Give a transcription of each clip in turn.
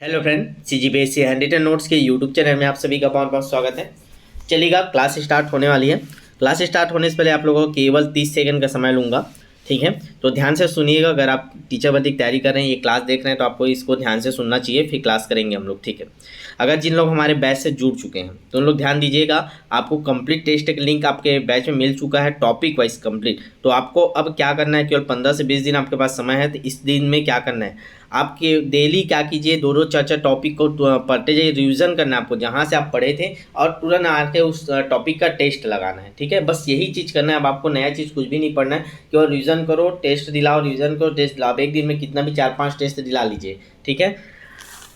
Hello friend, CGPSC hand written notes के YouTube channel में आप सभी का बहुत बहुत स्वागत है। चलिएगा, क्लास स्टार्ट होने वाली है। क्लास स्टार्ट होने से पहले आप लोगों को केवल 30 सेकंड का समय लूँगा, ठीक है। तो ध्यान से सुनिएगा। अगर आप टीचर भर्ती की तैयारी कर रहे हैं, ये क्लास देख रहे हैं, तो आपको इसको ध्यान से सुनना चाहिए, फिर क्लास करेंगे हम लोग, ठीक है। अगर जिन लोग हमारे बैच से जुड़ चुके हैं तो उन लोग ध्यान दीजिएगा, आपको कंप्लीट टेस्ट का लिंक आपके बैच में मिल चुका है, टॉपिक वाइज कंप्लीट। तो आपको अब क्या करना है, केवल 15 से 20 दिन आपके पास समय है। तो इस दिन में क्या करना है, आपके डेली क्या कीजिए, दो दो चार चार टॉपिक को पढ़ते जाइए, रिवीजन करना है आपको, जहाँ से आप पढ़े थे, और तुरंत आके उस टॉपिक का टेस्ट लगाना है, ठीक है। बस यही चीज़ करना है। अब आपको नया चीज़ कुछ भी नहीं पढ़ना है, केवल रिवीजन करो, टेस्ट दिलाओ, रिवीजन करो, टेस्ट दिलाओ। एक दिन में कितना भी 4-5 टेस्ट दिला लीजिए, ठीक है।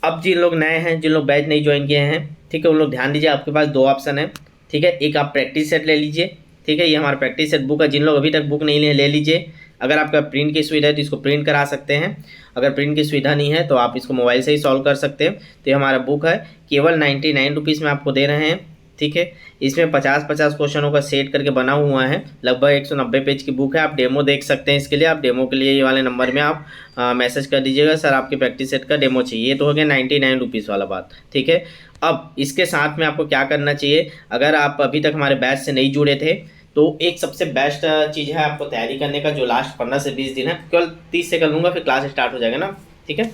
अब जिन लोग नए हैं, जिन लोग बैच नहीं ज्वाइन किए हैं, ठीक है, उन लोग ध्यान दीजिए, आपके पास दो ऑप्शन है, ठीक है। एक आप प्रैक्टिस सेट ले लीजिए, ठीक है, ये हमारा प्रैक्टिस सेट बुक है। जिन लोग अभी तक बुक नहीं लिए ले लीजिए। अगर आपका प्रिंट की सुविधा है तो इसको प्रिंट करा सकते हैं। अगर प्रिंट की सुविधा नहीं है तो आप इसको मोबाइल से ही सॉल्व कर सकते हैं। तो ये हमारा बुक है, केवल 99 रुपीज़ में आपको दे रहे हैं, ठीक है। इसमें 50-50 क्वेश्चनों का सेट करके बना हुआ है। लगभग 190 पेज की बुक है। आप डेमो देख सकते हैं। इसके लिए आप डेमो के लिए ये वाले नंबर में आप मैसेज कर दीजिएगा, सर आपके प्रैक्टिस सेट का डेमो चाहिए। ये तो हो गया 99 रुपीज़ वाला बात, ठीक है। अब इसके साथ में आपको क्या करना चाहिए, अगर आप अभी तक हमारे बैच से नहीं जुड़े थे तो एक सबसे बेस्ट चीज़ है आपको तैयारी करने का, जो लास्ट 15 से 20 दिन है। केवल 30 सेकंड लूँगा, फिर क्लास स्टार्ट हो जाएगा ना, ठीक है।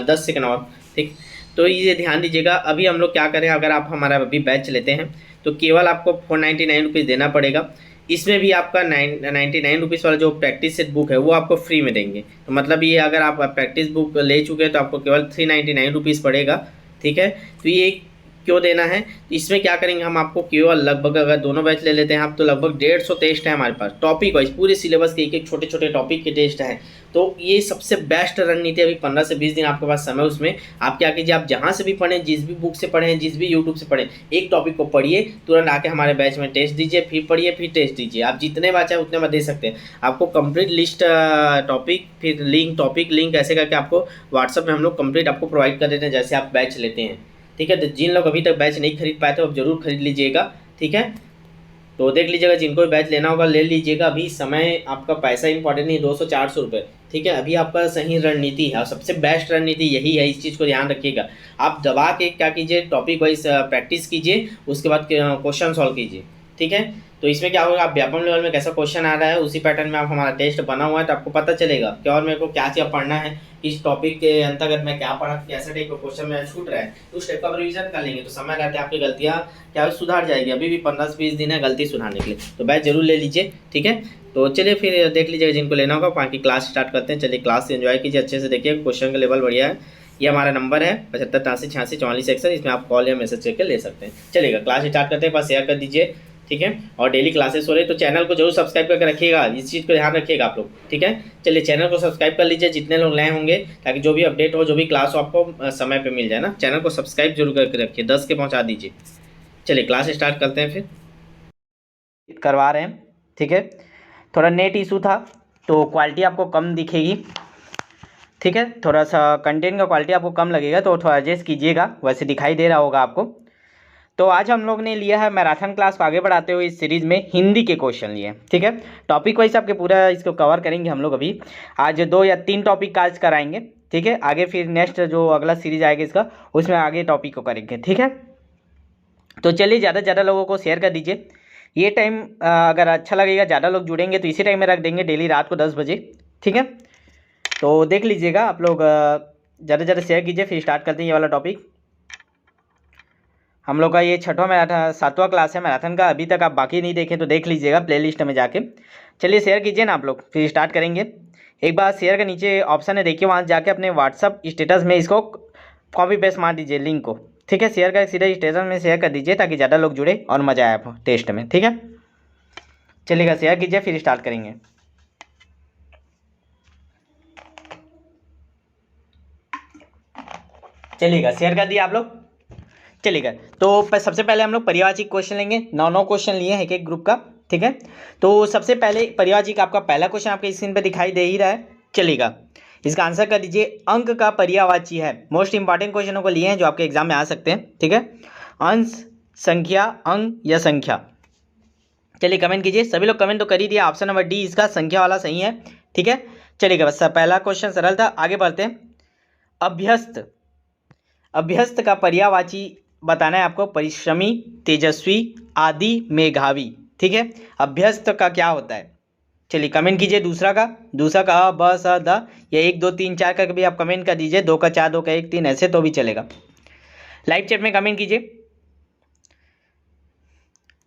10 सेकंड और, ठीक। तो ये ध्यान दीजिएगा। अभी हम लोग क्या करें, अगर आप हमारा अभी बैच लेते हैं तो केवल आपको 499 रुपीज़ देना पड़ेगा। इसमें भी आपका 99 रुपीज़ वाला जो प्रैक्टिस सेट बुक है वो आपको फ्री में देंगे। तो मतलब ये, अगर आप प्रैक्टिस बुक ले चुके हैं तो आपको केवल 399 रुपीज़ पड़ेगा, ठीक है। तो ये क्यों देना है, इसमें क्या करेंगे हम, आपको केवल लगभग, अगर दोनों बैच ले लेते हैं आप, तो लगभग 150 टेस्ट है हमारे पास, टॉपिक वाइज पूरे सिलेबस के एक एक छोटे छोटे टॉपिक के टेस्ट हैं। तो ये सबसे बेस्ट रणनीति, अभी 15 से 20 दिन आपके पास समय, उसमें आप क्या कीजिए, आप जहाँ से भी पढ़ें, जिस भी बुक से पढ़ें, जिस भी यूट्यूब से पढ़ें, एक टॉपिक को पढ़िए, तुरंत आके हमारे बैच में टेस्ट दीजिए, फिर पढ़िए, फिर टेस्ट दीजिए। आप जितने बार चाहे उतने बार दे सकते हैं। आपको कंप्लीट लिस्ट, टॉपिक, फिर लिंक, टॉपिक लिंक, ऐसे करके आपको व्हाट्सअप में हम लोग कंप्लीट आपको प्रोवाइड कर देते हैं, जैसे आप बैच लेते हैं, ठीक है। तो जिन लोग अभी तक बैच नहीं खरीद पाए थे, अब जरूर खरीद लीजिएगा, ठीक है। तो देख लीजिएगा, जिनको भी बैच लेना होगा ले लीजिएगा। अभी समय, आपका पैसा इंपॉर्टेंट नहीं, 200-400 रुपये, ठीक है। अभी आपका सही रणनीति है और सबसे बेस्ट रणनीति यही है, इस चीज़ को ध्यान रखिएगा। आप दबा के क्या कीजिए, टॉपिक वाइज प्रैक्टिस कीजिए, उसके बाद क्वेश्चन सॉल्व कीजिए, ठीक है। तो इसमें क्या होगा, आप व्यापम लेवल में कैसा क्वेश्चन आ रहा है उसी पैटर्न में आप, हमारा टेस्ट बना हुआ है, तो आपको पता चलेगा कि और मेरे को क्या क्या पढ़ना है, किस टॉपिक के अंतर्गत मैं क्या पढ़ा, कैसे टाइप का क्वेश्चन मेरा छूट रहा है, तो उस टाइप का रिवीजन कर लेंगे। तो समय रहते आपकी गलतियाँ क्या सुधार जाएगी। अभी भी 15 से 20 दिन है गलती सुधारने के लिए, तो बैच जरूर ले लीजिए, ठीक है। तो चलिए फिर देख लीजिएगा जिनको लेना होगा, बाकी क्लास स्टार्ट करते हैं। चलिए क्लास एंजॉय कीजिए, अच्छे से देखिए, क्वेश्चन का लेवल बढ़िया है। ये हमारा नंबर है 75-83-86-44 इसमें आप कॉल या मैसेज करके ले सकते हैं। चलिएगा क्लास स्टार्ट करते हैं, बस शेयर कर दीजिए, ठीक है। और डेली क्लासेस हो रही है, तो चैनल को जरूर सब्सक्राइब करके रखिएगा, इस चीज़ को ध्यान रखिएगा आप लोग, ठीक है। चलिए चैनल को सब्सक्राइब कर लीजिए जितने लोग नए होंगे, ताकि जो भी अपडेट हो, जो भी क्लास हो, आपको समय पे मिल जाए ना। चैनल को सब्सक्राइब जरूर करके रखिए, 10 के पहुंचा दीजिए। चलिए क्लास स्टार्ट करते हैं, फिर करवा रहे हैं, ठीक है। थोड़ा नेट इशू था तो क्वालिटी आपको कम दिखेगी, ठीक है। थोड़ा सा कंटेंट का क्वालिटी आपको कम लगेगा, तो थोड़ा एडजस्ट कीजिएगा, वैसे दिखाई दे रहा होगा आपको। तो आज हम लोग ने लिया है मैराथन क्लास को आगे बढ़ाते हुए, इस सीरीज़ में हिंदी के क्वेश्चन लिए, ठीक है। टॉपिक वाइज आपके पूरा इसको कवर करेंगे हम लोग। अभी आज 2 या 3 टॉपिक का आज कराएंगे, ठीक है। आगे फिर नेक्स्ट जो अगला सीरीज आएगा इसका, उसमें आगे टॉपिक को करेंगे, ठीक है। तो चलिए, ज़्यादा से ज़्यादा लोगों को शेयर कर दीजिए। ये टाइम अगर अच्छा लगेगा, ज़्यादा लोग जुड़ेंगे तो इसी टाइम में रख देंगे, डेली रात को 10 बजे, ठीक है। तो देख लीजिएगा आप लोग, ज़्यादा से ज़्यादा शेयर कीजिए। फिर स्टार्ट करते हैं ये वाला टॉपिक। हम लोग का ये 6वां मैराथन, 7वां क्लास है मैराथन का। अभी तक आप बाकी नहीं देखें तो देख लीजिएगा प्लेलिस्ट में जाके। चलिए शेयर कीजिए ना आप लोग, फिर स्टार्ट करेंगे। एक बार शेयर के नीचे ऑप्शन है, देखिए, वहाँ जाके अपने व्हाट्सअप स्टेटस में इसको कॉपी पेस्ट मार दीजिए लिंक को, ठीक है। शेयर कर, सीधा स्टेटस में शेयर कर दीजिए, ताकि ज़्यादा लोग जुड़े और मज़ा आए आपको टेस्ट में, ठीक है। चलिएगा शेयर कीजिए, फिर स्टार्ट करेंगे। चलिएगा शेयर कर दिया आप लोग। चलिएगा, तो सबसे पहले हम लोग पर्यायवाची क्वेश्चन लेंगे। 9 क्वेश्चन लिए हैं एक एक ग्रुप का, ठीक है। तो सबसे पहले पर्यायवाची का आपका पहला क्वेश्चन आपके स्क्रीन पे दिखाई दे ही रहा है। चलिएगा, इसका आंसर कर दीजिए। अंक का पर्यायवाची है। मोस्ट इंपॉर्टेंट क्वेश्चनों को लिए हैं जो आपके एग्जाम में आ सकते हैं, ठीक है। अंश, संख्या, अंक या संख्या। चलिए कमेंट कीजिए, सभी लोग कमेंट तो कर ही दिया। ऑप्शन नंबर डी इसका संख्या वाला सही है, ठीक है। चलिएगा, बस पहला क्वेश्चन सरल था, आगे बढ़ते हैं। अभ्यस्त अभ्यस्त का पर्यायवाची बताना है आपको, परिश्रमी, तेजस्वी, आदि, मेधावी। ठीक है, अभ्यस्त का क्या होता है? चलिए कमेंट कीजिए दूसरा का अ ब स द, या 1 2 3 4 का भी आप कमेंट कर दीजिए, 2 का 4 2 का 1 3 ऐसे तो भी चलेगा। लाइव चैट में कमेंट कीजिए।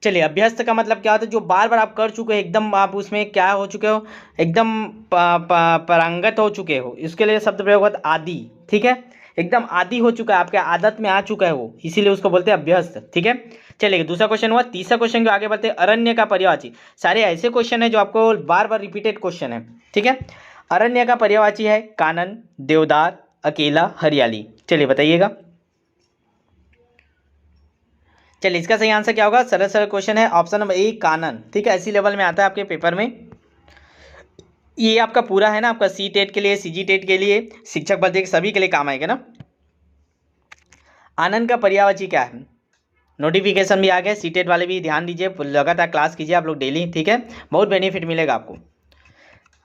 चलिए अभ्यस्त का मतलब क्या होता है? जो बार बार आप कर चुके हो, एकदम आप उसमें क्या हो चुके हो, एकदम पारंगत हो चुके हो, इसके लिए शब्द प्रयोग होता है आदि। ठीक है, एकदम आदि हो चुका है, आपके आदत में आ चुका है वो, इसीलिए उसको बोलते हैं अभ्यस्त। ठीक है, चलिए दूसरा क्वेश्चन हुआ। तीसरा क्वेश्चन जो आगे बढ़ते हैं, अरण्य का पर्यायवाची। सारे ऐसे क्वेश्चन है जो आपको बार बार रिपीटेड क्वेश्चन है। ठीक है, अरण्य का पर्यायवाची है कानन, देवदार, अकेला, हरियाली। चलिए बताइएगा। चलिए इसका सही आंसर क्या होगा? सरल सरल क्वेश्चन है, ऑप्शन नंबर ए कानन। ठीक है, इसी लेवल में आता है आपके पेपर में। ये आपका पूरा है ना, आपका सी टेट के लिए, सी जी टेट के लिए, शिक्षक भर्ती के सभी के लिए काम आएगा ना। आनंद का पर्यायवाची क्या है? नोटिफिकेशन भी आ गया, सी टेट वाले भी ध्यान दीजिए, लगातार क्लास कीजिए आप लोग डेली। ठीक है, बहुत बेनिफिट मिलेगा आपको।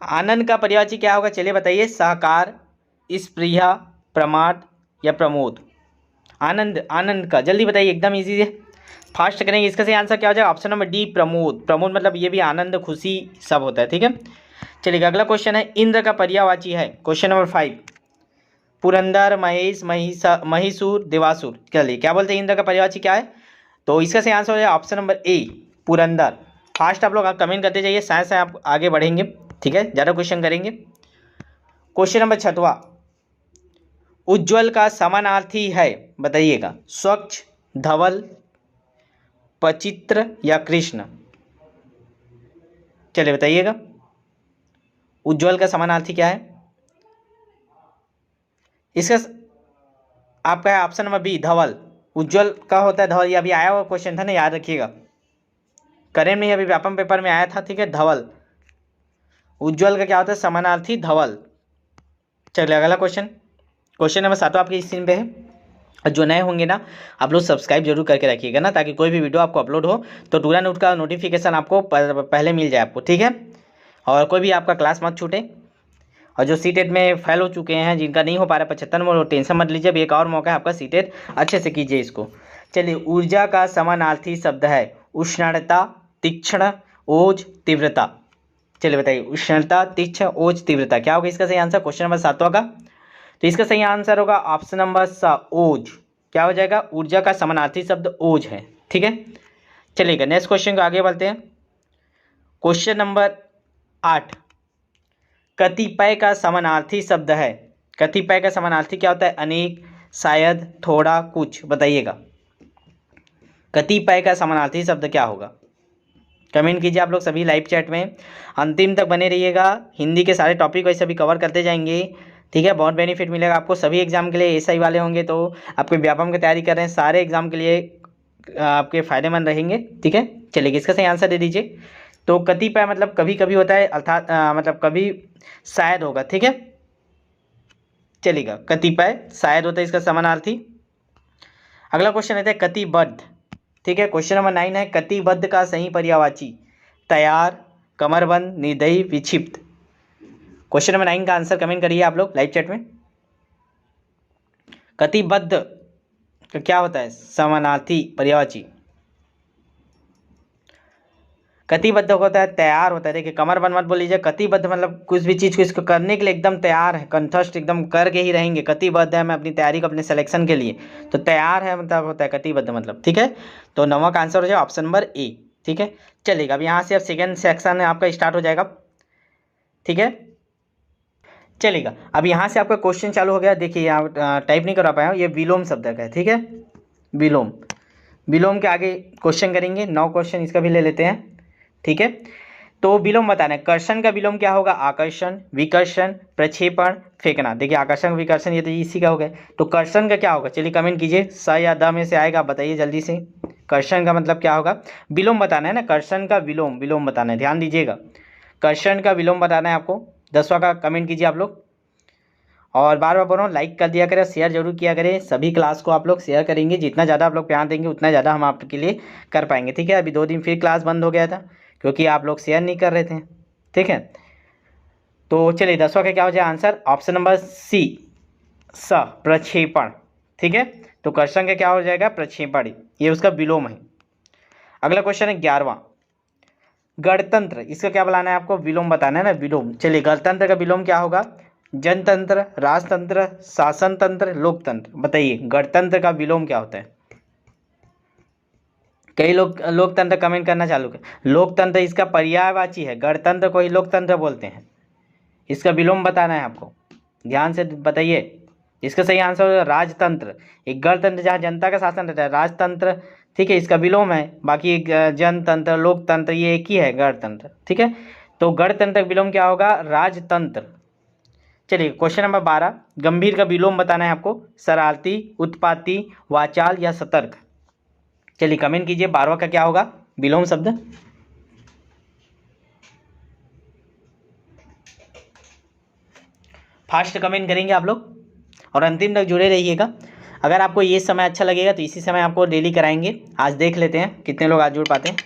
आनंद का पर्यायवाची क्या होगा? चलिए बताइए। सहकार, स्पृहा, प्रमाद या प्रमोद। आनंद, आनंद का जल्दी बताइए, एकदम इजी है, फास्ट करेंगे। इसका सही आंसर क्या हो जाएगा? Option number D Pramod. Pramod मतलब ये भी आनंद, खुशी सब होता है। ठीक है, चलिए अगला क्वेश्चन है, इंद्र का पर्यायवाची है। क्वेश्चन नंबर 5, पुरंदर, महेश, महिषूर, देवासुर। चलिए क्या बोलते हैं इंद्र का पर्यायवाची क्या है? तो इसका सही आंसर हो जाएगा ऑप्शन नंबर ए पुरंदर। फास्ट आप लोग कमेंट करते जाइए, साथ साथ आप आगे बढ़ेंगे। ठीक है, ज़्यादा क्वेश्चन करेंगे। क्वेश्चन नंबर 6वां, उज्ज्वल का समानार्थी है, बताइएगा। स्वच्छ, धवल, पचित्र या कृष्ण। चलिए बताइएगा, उज्ज्वल का समानार्थी क्या है? इसका आपका है ऑप्शन नंबर बी धवल। उज्ज्वल का होता है धवल, ये अभी आया हुआ क्वेश्चन था ना, याद रखिएगा, करें में अभी व्यापम पेपर में आया था। ठीक है, धवल, उज्ज्वल का क्या होता है? समानार्थी धवल। चलिए अगला क्वेश्चन, क्वेश्चन नंबर 7 आपके स्क्रीन पे है। और जो नए होंगे ना, आप लोग सब्सक्राइब जरूर करके रखिएगा ना, ताकि कोई भी वीडियो आपको अपलोड हो तो तुरंत उसका नोटिफिकेशन आपको पहले मिल जाए आपको। ठीक है, और कोई भी आपका क्लास मत छूटे। और जो सीटेट में फेल हो चुके हैं, जिनका नहीं हो पा रहा 75 में, वो टेंशन मत लीजिए, अभी एक और मौका है आपका, सीटेट अच्छे से कीजिए इसको। चलिए ऊर्जा का समानार्थी शब्द है उष्णता, तीक्ष्ण, ओज, तीव्रता। चलिए बताइए, उष्णता, तीक्ष्ण, ओज, तीव्रता क्या होगा इसका सही आंसर? क्वेश्चन नंबर 7 का, तो इसका सही आंसर होगा ऑप्शन नंबर स ओज। क्या हो जाएगा? ऊर्जा का समानार्थी शब्द ओज है। ठीक है, चलिएगा नेक्स्ट क्वेश्चन को आगे बढ़ते हैं। क्वेश्चन नंबर 8, कतिपय का समानार्थी शब्द है। कतिपय का समानार्थी क्या होता है? अनेक, शायद, थोड़ा, कुछ। बताइएगा, कतिपय का समानार्थी शब्द क्या होगा? कमेंट कीजिए आप लोग सभी लाइव चैट में, अंतिम तक बने रहिएगा। हिंदी के सारे टॉपिक वैसे भी कवर करते जाएंगे। ठीक है, बहुत बेनिफिट मिलेगा आपको सभी एग्जाम के लिए। एसआई वाले होंगे तो आपके व्यापम की तैयारी कर रहे हैं, सारे एग्जाम के लिए आपके फायदेमंद रहेंगे। ठीक है, चलिए इसका सही आंसर दे दीजिए। तो कतिपय मतलब कभी कभी होता है, अर्थात मतलब कभी शायद होगा। ठीक है, चलिएगा, कतिपय शायद होता है इसका समानार्थी। अगला क्वेश्चन रहता है कटिबद्ध। ठीक है, क्वेश्चन नंबर 9 है, कटिबद्ध का सही पर्यायवाची। तैयार, कमरबंद, निर्दयी, विक्षिप्त। क्वेश्चन नंबर 9 का आंसर कमेंट करिए आप लोग लाइव चैट में। कटिबद्ध का क्या होता है समानार्थी पर्यायवाची? कटिबद्ध होता है तैयार होता है। देखिए कमरबंद मत बोल लीजिए, कटिबद्ध मतलब कुछ भी चीज़ को इसको करने के लिए एकदम तैयार है, कंठस्थ एकदम करके ही रहेंगे। कटिबद्ध है मैं अपनी तैयारी को, अपने सिलेक्शन के लिए, तो तैयार है मतलब होता है कटिबद्ध मतलब। ठीक है, तो 9वां का आंसर हो जाएगा ऑप्शन नंबर ए। ठीक है, चलिएगा अब यहाँ से अब सेकेंड सेक्शन आपका स्टार्ट हो जाएगा। ठीक है, चलिएगा अब यहाँ से आपका क्वेश्चन चालू हो गया। देखिए यहाँ टाइप नहीं करा पाया हूँ, ये विलोम शब्द का है। ठीक है, विलोम, विलोम के आगे क्वेश्चन करेंगे, 9 क्वेश्चन इसका भी ले लेते हैं। ठीक है, तो विलोम बताना है। कर्षण का विलोम क्या होगा? आकर्षण, विकर्षण, प्रक्षेपण, फेंकना। देखिए आकर्षण विकर्षण ये तो इसी का हो गया, तो कर्षण का क्या होगा? चलिए कमेंट कीजिए, स या द में से आएगा, आप बताइए जल्दी से। कर्षण का मतलब क्या होगा? विलोम बताना है ना, कर्षण का विलोम, विलोम बताना है, ध्यान दीजिएगा, कर्षण का विलोम बताना है आपको। 10वां का कमेंट कीजिए आप लोग, और बार बार बोल रहा हूँ लाइक कर दिया करें, शेयर जरूर किया करें। सभी क्लास को आप लोग शेयर करेंगे, जितना ज़्यादा आप लोग प्यार देंगे उतना ज़्यादा हम आपके लिए कर पाएंगे। ठीक है, अभी 2 दिन फिर क्लास बंद हो गया था क्योंकि आप लोग शेयर नहीं कर रहे थे। ठीक है, तो चलिए 10वां का क्या हो जाए आंसर? ऑप्शन नंबर सी स प्रक्षेपण। ठीक है, तो कर्षण का क्या हो जाएगा, प्रक्षेपण, ये उसका विलोम है। अगला क्वेश्चन है 11वां, गणतंत्र, इसका क्या बनाना है आपको, विलोम बताना है ना, विलोम। चलिए गणतंत्र का विलोम क्या होगा, जनतंत्र, राजतंत्र, शासन तंत्र, लोकतंत्र। बताइए गणतंत्र का विलोम क्या होता है। कई लोग लोकतंत्र कमेंट करना चालू कर, लोकतंत्र इसका पर्यायवाची है, गणतंत्र को ही लोकतंत्र बोलते हैं। इसका विलोम बताना है आपको, ध्यान से बताइए। इसका सही आंसर होगा राजतंत्र। एक गणतंत्र जहाँ जनता का शासन रहता है, राजतंत्र, ठीक है, इसका विलोम है। बाकी एक जनतंत्र, लोकतंत्र, ये एक ही है गणतंत्र, ठीक है। तो गणतंत्र का विलोम क्या होगा, राजतंत्र। चलिए क्वेश्चन नंबर 12, गंभीर का विलोम बताना है आपको, शरारती, उत्पाती, वाचाल या सतर्क। चलिए कमेंट कीजिए 12वां का क्या होगा विलोम शब्द। फास्ट कमेंट करेंगे आप लोग और अंतिम तक जुड़े रहिएगा। अगर आपको ये समय अच्छा लगेगा तो इसी समय आपको डेली कराएंगे। आज देख लेते हैं कितने लोग आज जुड़ पाते हैं।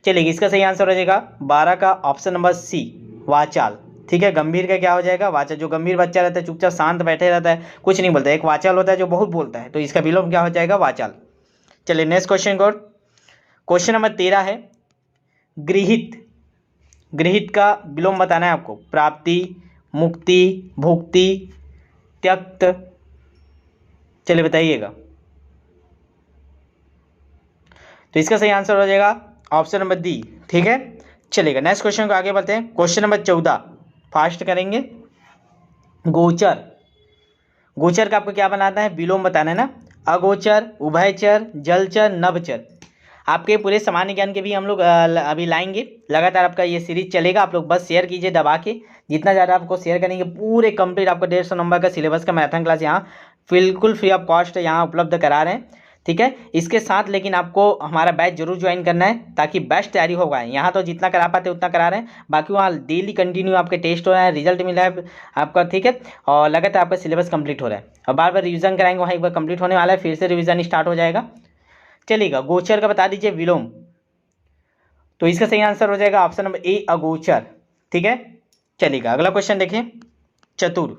चलिए इसका सही आंसर हो जाएगा 12 का ऑप्शन नंबर सी, वाचाल। ठीक है, गंभीर का क्या हो जाएगा, वाचाल। जो गंभीर बच्चा रहता है, चुपचाप शांत बैठे रहता है, कुछ नहीं बोलता है। एक वाचाल होता है जो बहुत बोलता है, तो इसका विलोम क्या हो जाएगा, वाचाल। चलिए नेक्स्ट क्वेश्चन को, क्वेश्चन नंबर 13 है गृहित। गृहित का विलोम बताना है आपको, प्राप्ति, मुक्ति, भुक्ति, त्यक्त। चलिए बताइएगा। तो इसका सही आंसर हो जाएगा ऑप्शन नंबर डी। ठीक है, चलिएगा नेक्स्ट क्वेश्चन को आगे बढ़ते हैं। क्वेश्चन नंबर 14 फास्ट करेंगे। गोचर, गोचर का आपको क्या बनाना है, विलोम बताना है ना। अगोचर, उभयचर, जलचर, नभचर। आपके पूरे सामान्य ज्ञान के भी हम लोग अभी लाएंगे। लगातार आपका ये सीरीज चलेगा। आप लोग बस शेयर कीजिए दबा के, जितना ज़्यादा आपको शेयर करेंगे पूरे कंप्लीट आपको 150 नंबर का सिलेबस का मैराथन क्लास यहाँ बिल्कुल फ्री ऑफ कॉस्ट यहाँ उपलब्ध करा रहे हैं। ठीक है, इसके साथ लेकिन आपको हमारा बैच जरूर ज्वाइन करना है ताकि बेस्ट तैयारी हो पाए। यहाँ तो जितना करा पाते उतना करा रहे हैं, बाकी वहाँ डेली कंटिन्यू आपके टेस्ट हो रहा है, रिजल्ट मिला है आपका। ठीक है, और लगातार आपका सिलेबस कंप्लीट हो रहा है और बार बार रिविजन कराएंगे, वहाँ एक बार कंप्लीट होने वाला है, फिर से रिविजन स्टार्ट हो जाएगा। चलिएगा गोचर का बता दीजिए विलोम। तो इसका सही आंसर हो जाएगा ऑप्शन नंबर ए, अगोचर। ठीक है, चलिएगा अगला क्वेश्चन देखें। चतुर,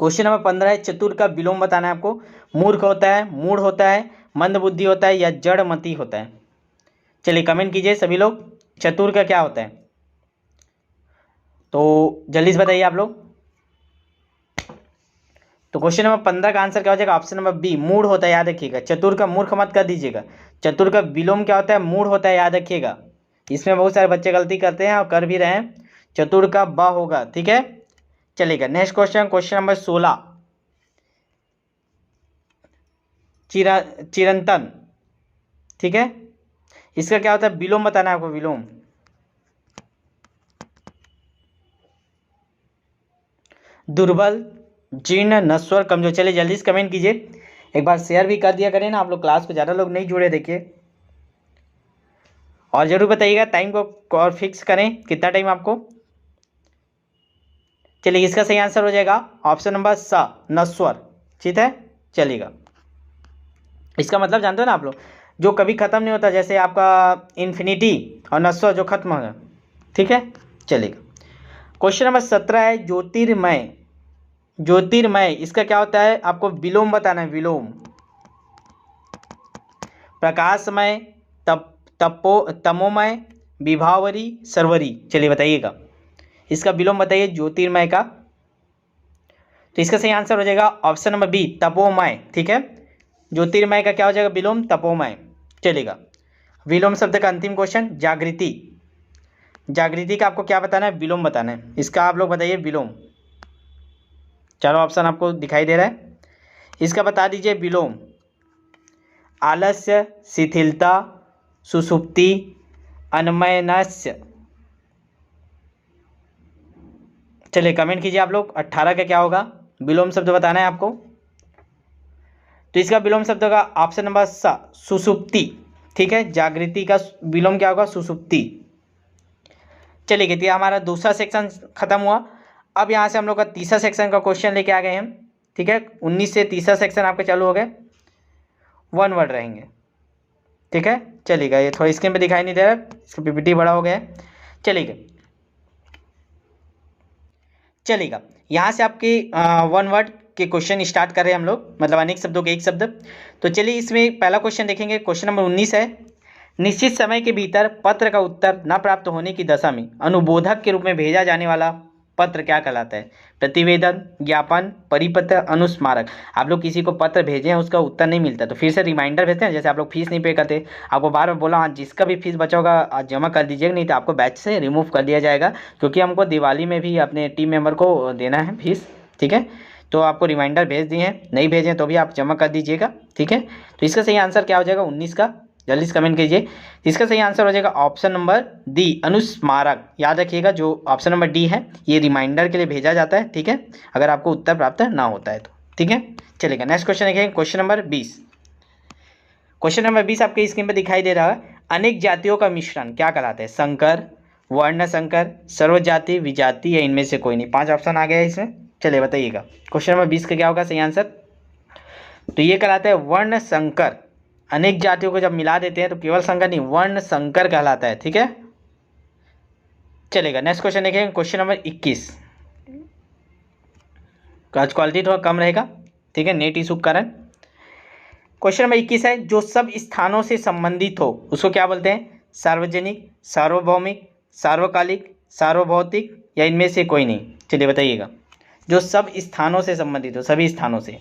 क्वेश्चन नंबर 15 है, चतुर का विलोम बताना है आपको। मूर्ख होता है, मूढ़ होता है, मंदबुद्धि होता है या जड़मती होता है। चलिए कमेंट कीजिए सभी लोग, चतुर का क्या होता है। तो जल्दी से बताइए आप लोग। तो क्वेश्चन नंबर 15 का आंसर क्या हो जाएगा, ऑप्शन नंबर बी, मूढ़ होता है। याद रखिएगा, चतुर का मूर्ख मत कर दीजिएगा। चतुर का विलोम क्या होता है, मूढ़ होता है, याद रखिएगा। इसमें बहुत सारे बच्चे गलती करते हैं और कर भी रहे हैं। चतुर का ब होगा। ठीक है, चलेगा नेक्स्ट क्वेश्चन, क्वेश्चन नंबर 16, चिरंतन। ठीक है, इसका क्या होता है, विलोम बताना है आपको, विलोम। दुर्बल, जीर्ण, नश्वर, कमजोर। चलिए जल्दी से कमेंट कीजिए, एक बार शेयर भी कर दिया करें ना आप लोग क्लास को, ज़्यादा लोग नहीं जुड़े देखिए। और जरूर बताइएगा टाइम को और फिक्स करें कितना टाइम आपको। चलिए इसका सही आंसर हो जाएगा ऑप्शन नंबर स, नश्वर। ठीक है, चलिएगा। इसका मतलब जानते हो ना आप लोग, जो कभी खत्म नहीं होता, जैसे आपका इन्फिनिटी, और नश्वर जो खत्म होगा। ठीक है, चलिएगा। क्वेश्चन नंबर 17 है ज्योतिर्मय। ज्योतिर्मय इसका क्या होता है, आपको विलोम बताना है, विलोम। प्रकाशमय, तमोमय, विभावरी, सर्वरी। चलिए बताइएगा, इसका विलोम बताइए ज्योतिर्मय का। तो इसका सही आंसर हो जाएगा ऑप्शन नंबर बी, तपोमय। ठीक है, ज्योतिर्मय का क्या हो जाएगा विलोम, तपोमय। चलेगा विलोम शब्द का अंतिम क्वेश्चन, जागृति। जागृति का आपको क्या बताना है, विलोम बताना है। इसका आप लोग बताइए विलोम। चारों ऑप्शन आपको दिखाई दे रहा है, इसका बता दीजिए विलोम। आलस्य, शिथिलता, सुषुप्ति, अन्मयनस्य। चलिए कमेंट कीजिए आप लोग, 18 का क्या होगा विलोम शब्द बताना है आपको। तो इसका विलोम शब्द का ऑप्शन नंबर स, सुषुप्ति। ठीक है, जागृति का विलोम क्या होगा, सुषुप्ति। चलिए कहती है हमारा दूसरा सेक्शन खत्म हुआ। अब यहाँ से हम लोग का तीसरा सेक्शन का क्वेश्चन लेके आ गए हम। ठीक है, 19 से तीसरा सेक्शन आपके चालू हो गए, 1 वर्ड रहेंगे। ठीक है, चलिएगा। ये थोड़ा स्क्रीन पे दिखाई नहीं दे रहा, इसका पीपीटी बड़ा हो गया है। चलिएगा चलिएगा यहाँ से आपकी 1 वर्ड के क्वेश्चन स्टार्ट कर रहे हैं हम लोग, मतलब अनेक शब्दों के एक शब्द। तो चलिए इसमें पहला क्वेश्चन देखेंगे। क्वेश्चन नंबर 19 है, निश्चित समय के भीतर पत्र का उत्तर न प्राप्त होने की दशा में अनुबोधक के रूप में भेजा जाने वाला पत्र क्या कहलाता है? प्रतिवेदन, ज्ञापन, परिपत्र, अनुस्मारक। आप लोग किसी को पत्र भेजें, उसका उत्तर नहीं मिलता तो फिर से रिमाइंडर भेजते हैं। जैसे आप लोग फीस नहीं पे करते, आपको बार बार बोला हाँ जिसका भी फीस बचा होगा आज जमा कर दीजिएगा, नहीं तो आपको बैच से रिमूव कर दिया जाएगा, क्योंकि हमको दिवाली में भी अपने टीम मेंबर को देना है फीस। ठीक है, तो आपको रिमाइंडर भेज दिए हैं, नहीं भेजें तो भी आप जमा कर दीजिएगा। ठीक है, तो इसका सही आंसर क्या हो जाएगा 19 का? जल्दी से कमेंट कीजिए। इसका सही आंसर हो जाएगा ऑप्शन नंबर डी, अनुस्मारक। याद रखिएगा जो ऑप्शन नंबर डी है ये रिमाइंडर के लिए भेजा जाता है। ठीक है, अगर आपको उत्तर प्राप्त ना होता है तो। ठीक है, चलेगा। नेक्स्ट क्वेश्चन देखेंगे, क्वेश्चन नंबर 20। क्वेश्चन नंबर 20 आपके स्क्रीन पर दिखाई दे रहा है, अनेक जातियों का मिश्रण क्या कहलाता है? संकर, वर्ण संकर, सर्वजाति, विजाति या इनमें से कोई नहीं। 5 ऑप्शन आ गया है इसमें, चलिए बताइएगा। क्वेश्चन नंबर 20 का क्या होगा सही आंसर? तो ये कहलाता है वर्ण संकर। अनेक जातियों को जब मिला देते हैं तो केवल संकर नहीं, वर्ण संकर कहलाता है। ठीक है, चलेगा। नेक्स्ट क्वेश्चन देखेंगे, क्वेश्चन नंबर 21। आज क्वालिटी थोड़ा कम रहेगा, ठीक है, नेट इशू के कारण। क्वेश्चन नंबर 21 है, जो सब स्थानों से संबंधित हो उसको क्या बोलते हैं? सार्वजनिक, सार्वभौमिक, सार्वकालिक, सार्वभौतिक या इनमें से कोई नहीं। चलिए बताइएगा। जो सब स्थानों से संबंधित हो, सभी स्थानों से,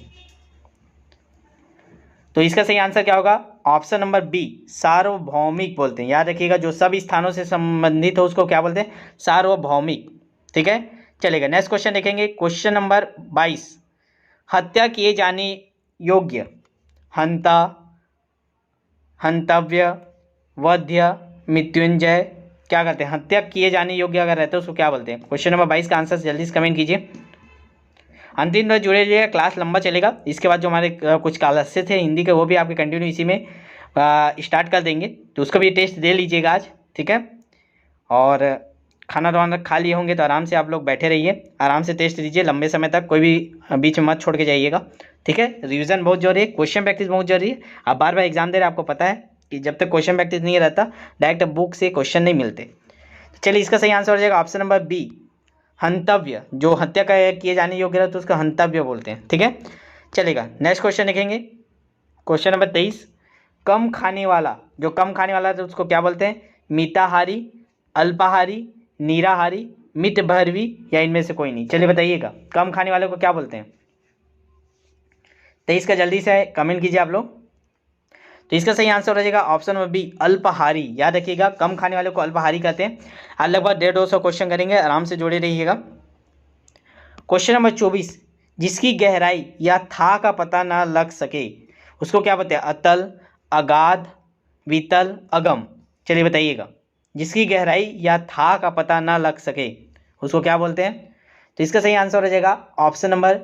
तो इसका सही आंसर क्या होगा? ऑप्शन नंबर बी, सार्वभौमिक बोलते हैं। याद रखिएगा जो सब स्थानों से संबंधित हो उसको क्या बोलते हैं? सार्वभौमिक। ठीक है, चलेगा। नेक्स्ट क्वेश्चन देखेंगे, क्वेश्चन नंबर 22। हत्या किए जाने योग्य हंता, हंतव्य, वध्य, मृत्युंजय क्या करते हैं? हत्या किए जाने योग्य अगर रहते हैं उसको क्या बोलते हैं? क्वेश्चन नंबर 22 का आंसर जल्दी से कमेंट कीजिए। अंतिम में जुड़े रहिएगा, क्लास लंबा चलेगा। इसके बाद जो हमारे कुछ क्लासेस थे हिंदी के वो भी आपके कंटिन्यू इसी में स्टार्ट कर देंगे, तो उसका भी टेस्ट दे लीजिएगा आज। ठीक है, और खाना वाना खा लिए होंगे तो आराम से आप लोग बैठे रहिए, आराम से टेस्ट दीजिए लंबे समय तक, कोई भी बीच में मत छोड़ के जाइएगा। ठीक है, रिवीजन बहुत जरूरी है, क्वेश्चन प्रैक्टिस बहुत जरूरी है। आप बार बार एग्जाम दे रहे हैं, आपको पता है कि जब तक क्वेश्चन प्रैक्टिस नहीं रहता डायरेक्ट बुक से क्वेश्चन नहीं मिलते। चलिए इसका सही आंसर हो जाएगा ऑप्शन नंबर बी, हंतव्य। जो हत्या का किए जाने योग्य रहता है तो उसका हंतव्य बोलते हैं। ठीक है, चलेगा। नेक्स्ट क्वेश्चन देखेंगे, क्वेश्चन नंबर 23। कम खाने वाला, जो कम खाने वाला है उसको क्या बोलते हैं? मिताहारी, अल्पाहारी, निराहारी, मितभर्वी या इनमें से कोई नहीं। चलिए बताइएगा, कम खाने वाले को क्या बोलते हैं? 23 का जल्दी से कमेंट कीजिए आप लोग। तो इसका सही आंसर हो जाएगा ऑप्शन नंबर बी, अल्पाहारी। याद रखिएगा कम खाने वाले को अल्पाहारी कहते हैं। आज लगभग 150-200 क्वेश्चन करेंगे, आराम से जुड़े रहिएगा। Question number 24। जिसकी गहराई या था का पता ना लग सके उसको क्या बोलते हैं? अतल, अगाध, वितल, अगम। चलिए बताइएगा, जिसकी गहराई या था का पता ना लग सके उसको क्या बोलते हैं? तो इसका सही आंसर हो जाएगा ऑप्शन नंबर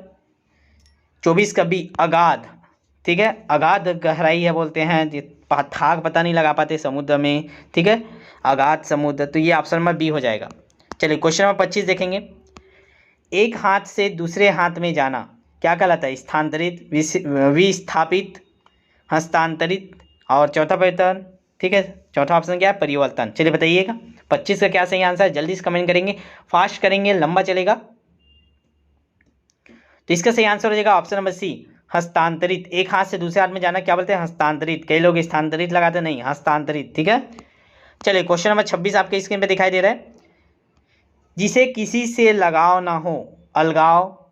24 का बी, अगाध। ठीक है, अगाध गहराई है बोलते हैं, थाक पता नहीं लगा पाते समुद्र में। ठीक है, अगाध समुद्र, तो ये ऑप्शन नंबर बी हो जाएगा। चलिए क्वेश्चन नंबर 25 देखेंगे। एक हाथ से दूसरे हाथ में जाना क्या कहलाता है? स्थानांतरित, विस्थापित, हस्तांतरित और चौथा परिवर्तन। ठीक है, चौथा ऑप्शन क्या है? परिवर्तन। चलिए बताइएगा 25 का क्या सही आंसर है? जल्दी से कमेंट करेंगे, फास्ट करेंगे, लंबा चलेगा। तो इसका सही आंसर हो जाएगा ऑप्शन नंबर सी, हस्तांतरित। एक हाथ से दूसरे हाथ में जाना क्या बोलते हैं? हस्तांतरित। कई लोग स्थानांतरित लगाते नहीं, हस्तांतरित। ठीक है, चलिए क्वेश्चन नंबर 26 आपके स्क्रीन पे दिखाई दे रहा है। जिसे किसी से लगाव ना हो, अलगाव,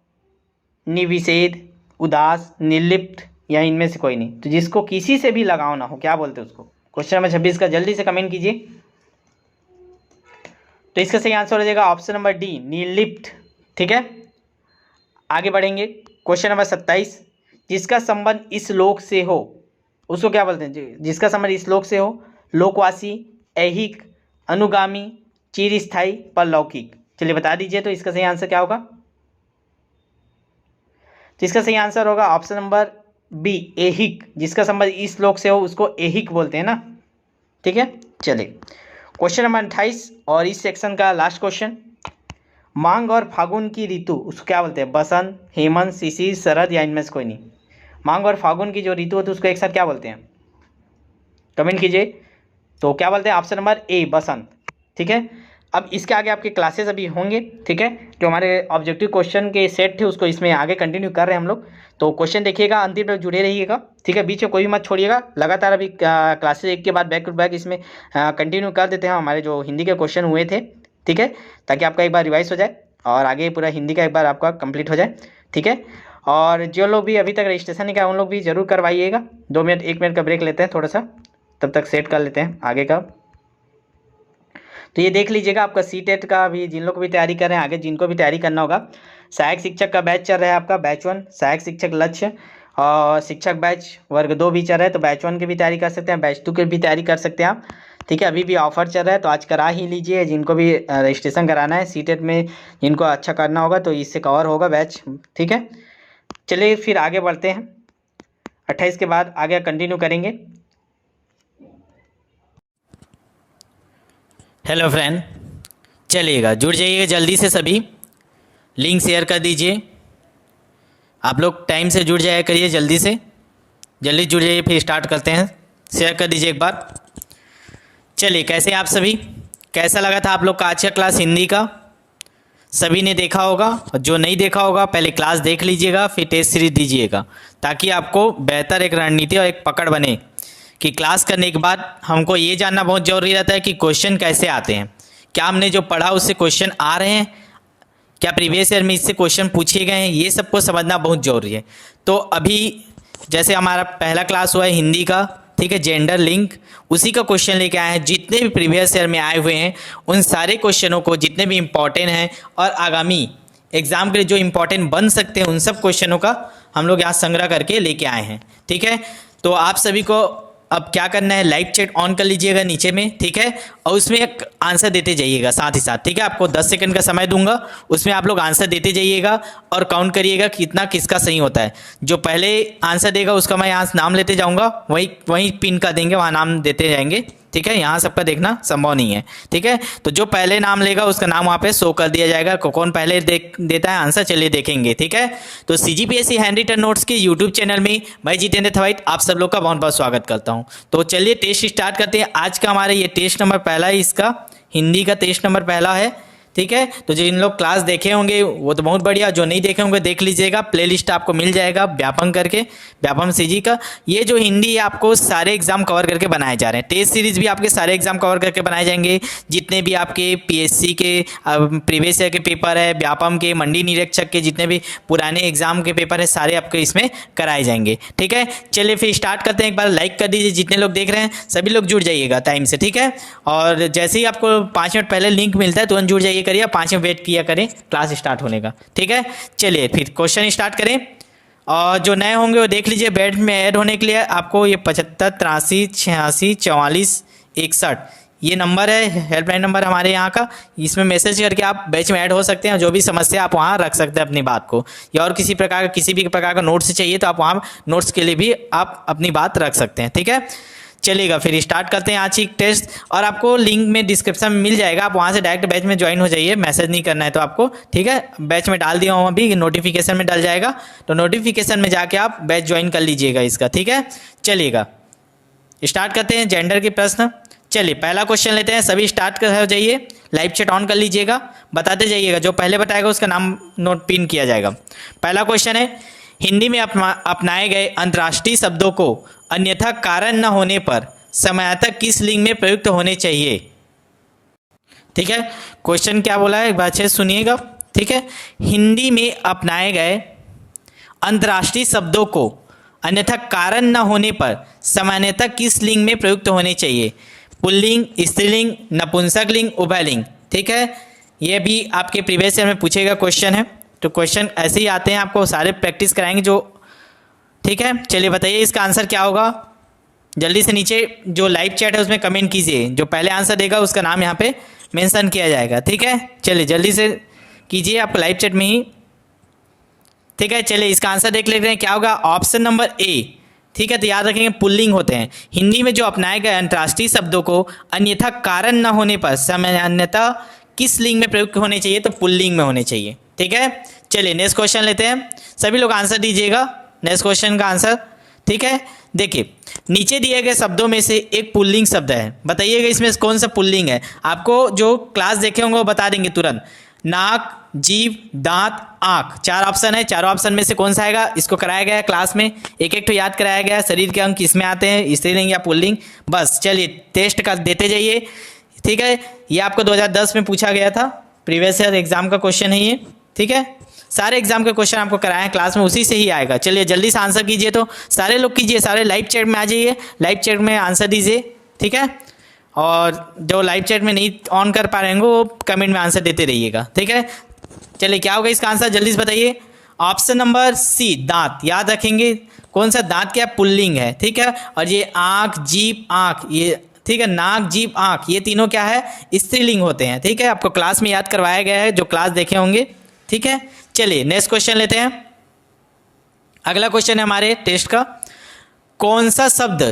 निविषेध, उदास, निर्लिप्त या इनमें से कोई नहीं। तो जिसको किसी से भी लगाव ना हो क्या बोलते हैं उसको? क्वेश्चन नंबर 26 का जल्दी से कमेंट कीजिए। तो इसका सही आंसर हो जाएगा ऑप्शन नंबर डी, निर्लिप्त। ठीक है, आगे बढ़ेंगे। Question number 27। जिसका संबंध इस लोक से हो उसको क्या बोलते हैं? जिसका संबंध इस लोक से हो, लोकवासी, ऐहिक, अनुगामी, चिरस्थायी, परलौकिक। चलिए बता दीजिए तो इसका सही आंसर क्या होगा? तो इसका सही आंसर होगा ऑप्शन नंबर बी, ऐहिक। जिसका संबंध इस लोक से हो उसको ऐहिक बोलते हैं ना। ठीक है, चलिए क्वेश्चन नंबर 28 और इस सेक्शन का लास्ट क्वेश्चन। मांग और फागुन की ऋतु उसको क्या बोलते हैं? बसंत, हेमंत, शिशिर, शरद या इनमें से कोई नहीं। मांग और फागुन की जो ऋतु होती है उसको एक साथ क्या बोलते हैं? कमेंट कीजिए। तो क्या बोलते हैं? ऑप्शन नंबर ए, बसंत। ठीक है, अब इसके आगे आपके क्लासेस अभी होंगे, ठीक है। जो हमारे ऑब्जेक्टिव क्वेश्चन के सेट थे उसको इसमें आगे कंटिन्यू कर रहे हैं हम लोग। तो क्वेश्चन देखिएगा, अंतिम तक जुड़े रहिएगा, ठीक है। बीच में कोई मत छोड़िएगा। लगातार अभी क्लासेस एक के बाद बैक टू बैक इसमें कंटिन्यू कर देते हैं हमारे जो हिंदी के क्वेश्चन हुए थे, ठीक है, ताकि आपका एक बार रिवाइज हो जाए और आगे पूरा हिंदी का एक बार आपका कंप्लीट हो जाए, ठीक है। और जो लोग भी अभी तक रजिस्ट्रेशन नहीं किया उन लोग भी जरूर करवाइएगा। 2 मिनट 1 मिनट का ब्रेक लेते हैं थोड़ा सा, तब तक सेट कर लेते हैं आगे का। तो ये देख लीजिएगा आपका सी-टेट का भी, जिन लोग को भी तैयारी कर रहे हैं, आगे जिनको भी तैयारी करना होगा, सहायक शिक्षक का बैच चल रहा है आपका, बैच 1 सहायक शिक्षक लक्ष्य, और शिक्षक बैच वर्ग 2 भी चल रहा है। तो बैच 1 की भी तैयारी कर सकते हैं, बैच 2 की भी तैयारी कर सकते हैं आप, ठीक है। अभी भी ऑफर चल रहा है तो आज करा ही लीजिए। जिनको भी रजिस्ट्रेशन कराना है सी-टेट में, जिनको अच्छा करना होगा तो इससे कवर होगा बैच, ठीक है। चलिए फिर आगे बढ़ते हैं, 28 के बाद आगे कंटिन्यू करेंगे। हेलो फ्रेंड, चलिएगा जुड़ जाइएगा जल्दी से, सभी लिंक शेयर कर दीजिए। आप लोग टाइम से जुड़ जाया करिए, जल्दी से जल्दी जुड़ जाइए। फिर स्टार्ट करते हैं, शेयर कर दीजिए एक बार। चलिए, कैसे आप सभी, कैसा लगा था आप लोग का आज का क्लास हिंदी का? सभी ने देखा होगा, और जो नहीं देखा होगा पहले क्लास देख लीजिएगा, फिर टेस्ट सीरीज दीजिएगा, ताकि आपको बेहतर एक रणनीति और एक पकड़ बने कि क्लास करने के बाद हमको ये जानना बहुत ज़रूरी रहता है कि क्वेश्चन कैसे आते हैं, क्या हमने जो पढ़ा उससे क्वेश्चन आ रहे हैं, क्या प्रीवियस ईयर में इससे क्वेश्चन पूछे गए हैं, ये सबको समझना बहुत ज़रूरी है। तो अभी जैसे हमारा पहला क्लास हुआ है हिंदी का, ठीक है, जेंडर लिंक, उसी का क्वेश्चन लेके आए हैं। जितने भी प्रीवियस ईयर में आए हुए हैं उन सारे क्वेश्चनों को, जितने भी इम्पॉर्टेंट हैं और आगामी एग्जाम के लिए जो इम्पॉर्टेंट बन सकते हैं, उन सब क्वेश्चनों का हम लोग यहाँ संग्रह करके लेके आए हैं, ठीक है। तो आप सभी को अब क्या करना है, लाइव चैट ऑन कर लीजिएगा नीचे में, ठीक है, और उसमें एक आंसर देते जाइएगा साथ ही साथ, ठीक है। आपको 10 सेकंड का समय दूंगा, उसमें आप लोग आंसर देते जाइएगा और काउंट करिएगा कितना किसका सही होता है। जो पहले आंसर देगा उसका मैं यहाँ नाम लेते जाऊँगा, वहीं पिन कर देंगे, वहाँ नाम देते जाएंगे, ठीक है। यहाँ सबका देखना संभव नहीं है, ठीक है। तो जो पहले नाम लेगा उसका नाम वहाँ पे शो कर दिया जाएगा, कौन पहले देता है आंसर, चलिए देखेंगे, ठीक है। तो CGPSC हैंड रिटन नोट्स के यूट्यूब चैनल में मैं जितेंद्र थवाइट आप सब लोग का बहुत बहुत स्वागत करता हूँ। तो चलिए टेस्ट स्टार्ट करते हैं। आज का हमारा ये टेस्ट नंबर पहला है, इसका हिंदी का टेस्ट नंबर पहला है, ठीक है। तो जिन लोग क्लास देखे होंगे वो तो बहुत बढ़िया, जो नहीं देखे होंगे देख लीजिएगा, प्लेलिस्ट आपको मिल जाएगा व्यापम करके, व्यापम CG का। ये जो हिंदी आपको सारे एग्जाम कवर करके बनाए जा रहे हैं, टेस्ट सीरीज भी आपके सारे एग्जाम कवर करके बनाए जाएंगे। जितने भी आपके PSC के प्रीवियस ईयर के पेपर है, व्यापम के, मंडी निरीक्षक के जितने भी पुराने एग्जाम के पेपर है, सारे आपके इसमें कराए जाएंगे, ठीक है। चलिए फिर स्टार्ट करते हैं। एक बार लाइक कर दीजिए, जितने लोग देख रहे हैं सभी लोग जुड़ जाइएगा टाइम से, ठीक है। और जैसे ही आपको 5 मिनट पहले लिंक मिलता है तुरंत जुड़ जाइए करिए, 5 मिनट वेट किया करें क्लास स्टार्ट होने का, ठीक है। चलिए फिर क्वेश्चन स्टार्ट करें। और जो नए होंगे वो देख लीजिए, बैच में ऐड होने के लिए आपको ये 75 83 86 44 61 ये नंबर है, हेल्पलाइन नंबर हमारे यहाँ का। इसमें मैसेज करके आप बैच में ऐड हो सकते हैं। जो भी समस्या आप वहाँ रख सकते हैं अपनी बात को, या और किसी भी प्रकार का नोट्स चाहिए तो आप वहाँ नोट्स के लिए भी आप अपनी बात रख सकते हैं, ठीक है। चलिएगा फिर स्टार्ट करते हैं आज की टेस्ट। और आपको लिंक में डिस्क्रिप्शन में मिल जाएगा, आप वहाँ से डायरेक्ट बैच में ज्वाइन हो जाइए, मैसेज नहीं करना है तो आपको, ठीक है। बैच में डाल दिया हूँ अभी, नोटिफिकेशन में डल जाएगा, तो नोटिफिकेशन में जाके आप बैच ज्वाइन कर लीजिएगा इसका, ठीक है। चलिएगा स्टार्ट करते हैं जेंडर के प्रश्न। चलिए पहला क्वेश्चन लेते हैं, सभी स्टार्ट कर हो जाइए, लाइव चैट ऑन कर लीजिएगा, बताते जाइएगा, जो पहले बताएगा उसका नाम नोट पिन किया जाएगा। पहला क्वेश्चन है, हिंदी में अपनाए गए अंतर्राष्ट्रीय शब्दों को अन्यथा कारण न होने पर समयार्थक किस लिंग में प्रयुक्त होने चाहिए, ठीक है। क्वेश्चन क्या बोला है एक बार अच्छे सुनिएगा, ठीक है। हिंदी में अपनाए गए अंतर्राष्ट्रीय शब्दों को अन्यथा कारण न होने पर सामान्यतः किस लिंग में प्रयुक्त होने चाहिए, पुल्लिंग, स्त्रीलिंग, नपुंसक लिंग, उभयलिंग, ठीक है। ये भी आपके प्रीवियस ईयर में पूछेगा क्वेश्चन है, तो क्वेश्चन ऐसे ही आते हैं, आपको सारे प्रैक्टिस कराएंगे जो, ठीक है। चलिए बताइए इसका आंसर क्या होगा, जल्दी से नीचे जो लाइव चैट है उसमें कमेंट कीजिए, जो पहले आंसर देगा उसका नाम यहाँ पे मेंशन किया जाएगा, ठीक है। चलिए जल्दी से कीजिए आप लाइव चैट में ही, ठीक है। चलिए इसका आंसर देख लेते हैं क्या होगा, ऑप्शन नंबर ए, ठीक है। तो याद रखेंगे पुल्लिंग होते हैं। हिंदी में जो अपनाए गए अंतर्राष्ट्रीय शब्दों को अन्यथा कारण न होने पर सामान्यतः किस लिंग में प्रयुक्त होने चाहिए, तो पुल्लिंग में होने चाहिए, ठीक है। चलिए नेक्स्ट क्वेश्चन लेते हैं, सभी लोग आंसर दीजिएगा नेक्स्ट क्वेश्चन का आंसर, ठीक है, देखिए नीचे दिए गए शब्दों में से एक पुल्लिंग शब्द है, बताइएगा इसमें कौन सा पुल्लिंग है। आपको जो क्लास देखे होंगे वो बता देंगे तुरंत। नाक, जीभ, दांत, आँख, 4 ऑप्शन है। चारों ऑप्शन में से कौन सा आएगा, इसको कराया गया है क्लास में, एक एक तो याद कराया गया है। शरीर के अंग किस में आते हैं, स्त्रीलिंग या पुल्लिंग। बस चलिए टेस्ट का देते जाइए, ठीक है। ये आपको 2010 में पूछा गया था, प्रीवियस ईयर एग्जाम का क्वेश्चन है ये, ठीक है। सारे एग्जाम के क्वेश्चन आपको कराए हैं क्लास में, उसी से ही आएगा। चलिए जल्दी से आंसर कीजिए, तो सारे लोग कीजिए, सारे लाइव चैट में आ जाइए, लाइव चैट में आंसर दीजिए, ठीक है। और जो लाइव चैट में नहीं ऑन कर पा रहे हैं वो कमेंट में आंसर देते रहिएगा, ठीक है। चलिए क्या होगा इसका आंसर, जल्दी से बताइए। ऑप्शन नंबर सी, दांत। याद रखेंगे कौन सा दांत क्या पुल्लिंग है, ठीक है। और ये आँख, जीभ, आँख, ये ठीक है, नाक, जीभ, आँख, ये तीनों क्या है, स्त्रीलिंग होते हैं, ठीक है। आपको क्लास में याद करवाया गया है, जो क्लास देखे होंगे, ठीक है। चलिए नेक्स्ट क्वेश्चन लेते हैं। अगला क्वेश्चन है हमारे टेस्ट का, कौन सा शब्द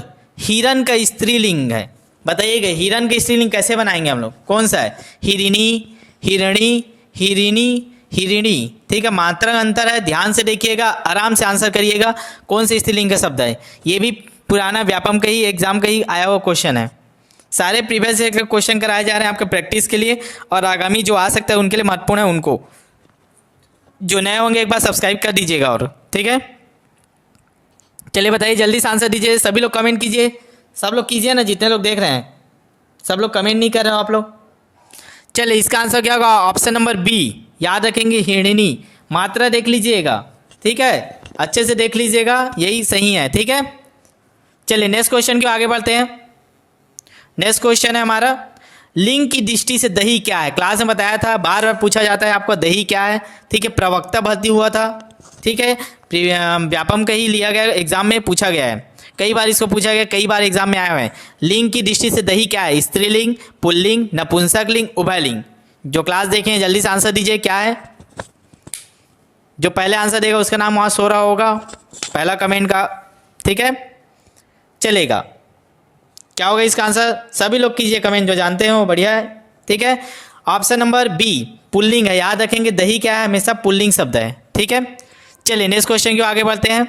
हिरन का स्त्रीलिंग है, बताइएगा। हिरन का स्त्रीलिंग कैसे बनाएंगे हम लोग, कौन सा है, हिरिनी, हिरणी, हिरिनी, हिरिणी, ठीक है। मात्रा अंतर है, ध्यान से देखिएगा, आराम से आंसर करिएगा, कौन से स्त्रीलिंग का शब्द है। ये भी पुराना व्यापम का ही एग्जाम का ही आया हुआ क्वेश्चन है। सारे प्रीवियस ईयर के क्वेश्चन कराए जा रहे हैं आपके प्रैक्टिस के लिए, और आगामी जो आ सकता है उनके लिए महत्वपूर्ण है। उनको जो नए होंगे एक बार सब्सक्राइब कर दीजिएगा, और ठीक है। चलिए बताइए, जल्दी से आंसर दीजिए, सभी लोग कमेंट कीजिए, सब लोग कीजिए ना, जितने लोग देख रहे हैं। सब लोग कमेंट नहीं कर रहे हो आप लोग। चलिए इसका आंसर क्या होगा, ऑप्शन नंबर बी। याद रखेंगे हिरणी, मात्रा देख लीजिएगा, ठीक है, अच्छे से देख लीजिएगा, यही सही है, ठीक है। चलिए नेक्स्ट क्वेश्चन की आगे बढ़ते हैं। नेक्स्ट क्वेश्चन है हमारा, लिंग की दृष्टि से दही क्या है। क्लास में बताया था, बार बार पूछा जाता है आपको दही क्या है, ठीक है। प्रवक्ता भर्ती हुआ था, ठीक है, व्यापम का ही लिया गया, एग्जाम में पूछा गया है, कई बार इसको पूछा गया, कई बार एग्जाम में आया हुआ है। लिंग की दृष्टि से दही क्या है, स्त्रीलिंग, पुल्लिंग, नपुंसक लिंग, उभयलिंग। जो क्लास देखें जल्दी से आंसर दीजिए, क्या है। जो पहले आंसर देगा उसका नाम वहाँ सो रहा होगा, पहला कमेंट का, ठीक है। चलेगा, क्या होगा इसका आंसर, सभी लोग कीजिए कमेंट, जो जानते हो बढ़िया है, ठीक है। ऑप्शन नंबर बी पुल्लिंग है। याद रखेंगे दही क्या है, हमेशा पुल्लिंग शब्द है, ठीक है। चलिए नेक्स्ट क्वेश्चन की आगे बढ़ते हैं।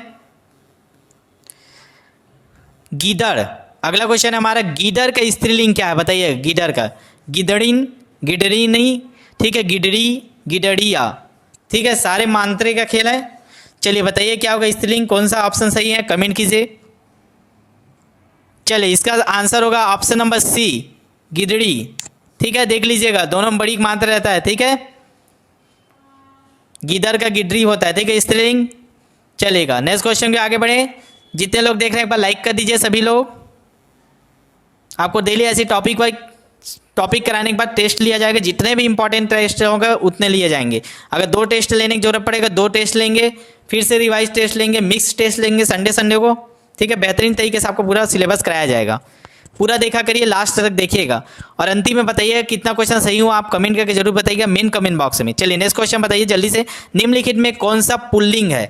गीदड़, अगला क्वेश्चन है हमारा, गीदड़ का स्त्रीलिंग क्या है, बताइए। गीदड़ का, गिदड़िन, गिडरिनी, ठीक है, गिडरी, गिडड़िया, ठीक है। सारे मांत्रे का खेल है। चलिए बताइए क्या होगा स्त्रीलिंग, कौन सा ऑप्शन सही है, कमेंट कीजिए। चलिए इसका आंसर होगा ऑप्शन नंबर सी, गिदड़ी, ठीक है। देख लीजिएगा दोनों में बड़ी मात्रा रहता है, ठीक है। गिदड़ का गिडरी होता है, ठीक है, स्त्रीलिंग। चलेगा नेक्स्ट क्वेश्चन के आगे बढ़े। जितने लोग देख रहे हैं एक बार लाइक कर दीजिए सभी लोग। आपको डेली ऐसी टॉपिक कराने के बाद टेस्ट लिया जाएगा, जितने भी इंपॉर्टेंट टेस्ट होगा उतने लिए जाएंगे। अगर 2 टेस्ट लेने की जरूरत पड़ेगा 2 टेस्ट लेंगे, फिर से रिवाइज टेस्ट लेंगे, मिक्स टेस्ट लेंगे संडे को, ठीक है। बेहतरीन तरीके से आपको पूरा सिलेबस कराया जाएगा। पूरा देखा करिए, लास्ट तक देखिएगा, और अंतिम में बताइए कितना क्वेश्चन सही हुआ, आप कमेंट करके जरूर बताइएगा मेन कमेंट बॉक्स में। चलिए नेक्स्ट क्वेश्चन बताइए जल्दी से। निम्नलिखित में कौन सा पुल्लिंग है,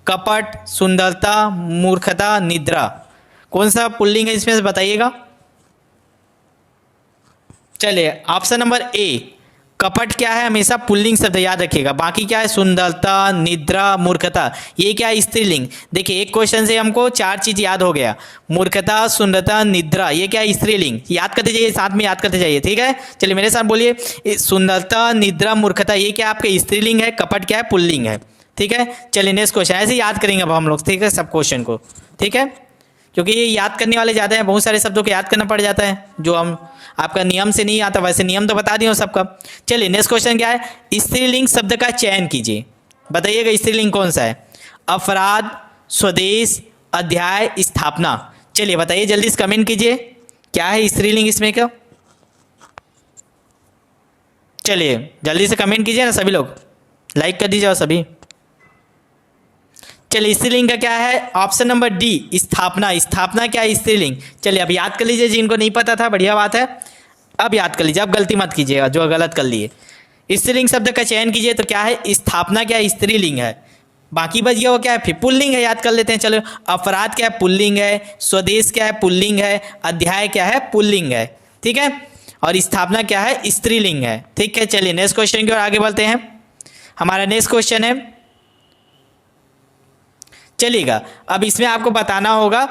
कपट, सुंदरता, मूर्खता, निद्रा, कौन सा पुल्लिंग है इसमें से बताइएगा। चलिए ऑप्शन नंबर ए, कपट क्या है, हमेशा पुल्लिंग शब्द याद रखिएगा। बाकी क्या है, सुंदरता, निद्रा, मूर्खता, ये क्या है, स्त्रीलिंग। देखिए एक क्वेश्चन से हमको 4 चीज याद हो गया, मूर्खता, सुंदरता, निद्रा, ये क्या है, स्त्रीलिंग। याद करते जाइए, साथ में याद करते जाइए, ठीक है। चलिए मेरे साथ बोलिए, सुंदरता, निद्रा, मूर्खता, ये क्या आपके स्त्रीलिंग है, कपट क्या है, पुल्लिंग है, ठीक है। चलिए नेक्स्ट क्वेश्चन, ऐसे याद करेंगे अब हम लोग, ठीक है, सब क्वेश्चन को, ठीक है, क्योंकि ये याद करने वाले ज़्यादा हैं, बहुत सारे शब्दों को याद करना पड़ जाता है, जो हम आपका नियम से नहीं आता, वैसे नियम तो बता दिए हो सबका। चलिए नेक्स्ट क्वेश्चन क्या है, स्त्रीलिंग शब्द का चयन कीजिए, बताइएगा स्त्रीलिंग कौन सा है। अपराध, स्वदेश, अध्याय, स्थापना। चलिए बताइए जल्दी से कमेंट कीजिए, क्या है स्त्रीलिंग इसमें क्या। चलिए जल्दी से कमेंट कीजिए ना सभी लोग, लाइक कर दीजिए और सभी। चलिए स्त्रीलिंग का क्या है, ऑप्शन नंबर डी, स्थापना। स्थापना क्या है, स्त्रीलिंग। चलिए अब याद कर लीजिए, जिनको नहीं पता था बढ़िया बात है, अब याद कर लीजिए, अब गलती मत कीजिएगा जो गलत कर लिए। स्त्रीलिंग शब्द का चयन कीजिए, तो क्या है, स्थापना क्या है, स्त्रीलिंग है। बाकी बच गया वो क्या है, फिर पुल्लिंग है, याद कर लेते हैं। चलो अपराध क्या है, पुल्लिंग है। स्वदेश क्या है, पुल्लिंग है। अध्याय क्या है, पुल्लिंग है, ठीक है। और स्थापना क्या है, स्त्रीलिंग है, ठीक है। चलिए नेक्स्ट क्वेश्चन की ओर आगे बढ़ते हैं। हमारा नेक्स्ट क्वेश्चन है, चलिएगा, अब इसमें आपको बताना होगा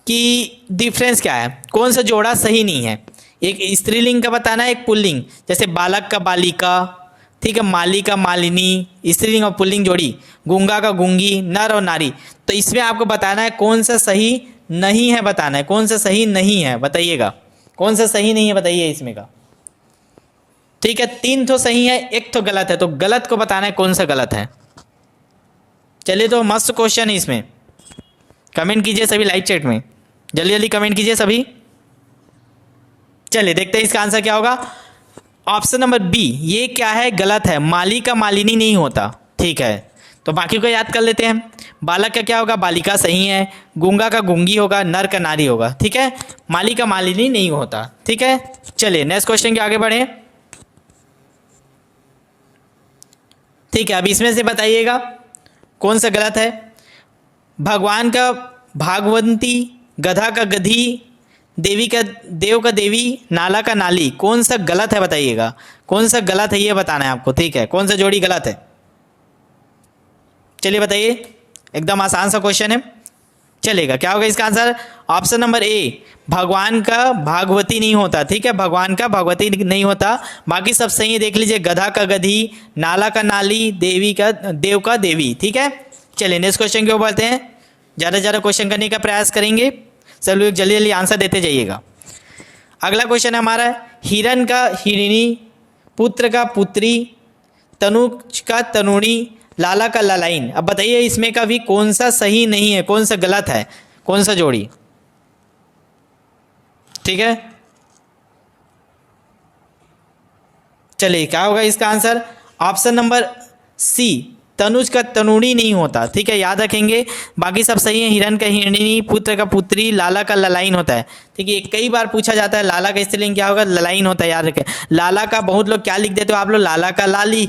कि डिफरेंस क्या है, कौन सा जोड़ा सही नहीं है। एक स्त्रीलिंग का बताना है, एक पुल्लिंग, जैसे बालक का बालिका, ठीक है, माली का मालिनी, स्त्रीलिंग और पुल्लिंग जोड़ी, गूंगा का गूंगी, नर और नारी। तो इसमें आपको बताना है कौन सा सही नहीं है, बताना है कौन सा सही नहीं है, बताइएगा कौन सा सही नहीं है, बताइए इसमें का। ठीक है, 3 तो सही है, 1 तो गलत है, तो गलत को बताना है कौन सा गलत है। चलिए, तो मस्त क्वेश्चन है, इसमें कमेंट कीजिए सभी लाइव चैट में, जल्दी जल्दी कमेंट कीजिए सभी। चलिए देखते हैं इसका आंसर क्या होगा। ऑप्शन नंबर बी, ये क्या है, गलत है, माली का मालिनी नहीं होता। ठीक है, तो बाकी को याद कर लेते हैं। बालक का क्या होगा, बालिका सही है, गूंगा का गूंगी होगा, नर का नारी होगा। ठीक है, माली का मालिनी नहीं होता। ठीक है, चलिए नेक्स्ट क्वेश्चन के आगे बढ़े। ठीक है, अब इसमें से बताइएगा कौन सा गलत है। भगवान का भागवंती, गधा का गधी, देवी का देव का देवी, नाला का नाली, कौन सा गलत है बताइएगा, कौन सा गलत है ये बताना है आपको। ठीक है, कौन सा जोड़ी गलत है, चलिए बताइए, एकदम आसान सा क्वेश्चन है। चलेगा, क्या होगा इसका आंसर। ऑप्शन नंबर ए, भगवान का भागवती नहीं होता। ठीक है, भगवान का भागवती नहीं होता, बाकी सब सही है, देख लीजिए, गधा का गधी, नाला का नाली, देवी का देव का देवी। ठीक है, चलिए नेक्स्ट क्वेश्चन के ऊपर बढ़ते हैं, ज़्यादा से ज़्यादा क्वेश्चन करने का प्रयास करेंगे, सब लोग जल्दी जल्दी आंसर देते जाइएगा। अगला क्वेश्चन है हमारा, हिरण का हिरणी, पुत्र का पुत्री, तनुज का तनुणी, लाला का ललाइन। अब बताइए इसमें का भी कौन सा सही नहीं है, कौन सा गलत है, कौन सा जोड़ी। ठीक है, चलिए क्या होगा इसका answer. Option number C, Tanuj का तनुणी नहीं होता। ठीक है, याद रखेंगे, बाकी सब सही है, हिरण का हिरणी, पुत्र का पुत्री, लाला का ललाइन होता है। ठीक है, कई बार पूछा जाता है लाला का स्त्रीलिंग क्या होगा, ललाइन होता है, याद रखें। लाला का बहुत लोग क्या लिख देते हो आप लोग, लाला का लाली।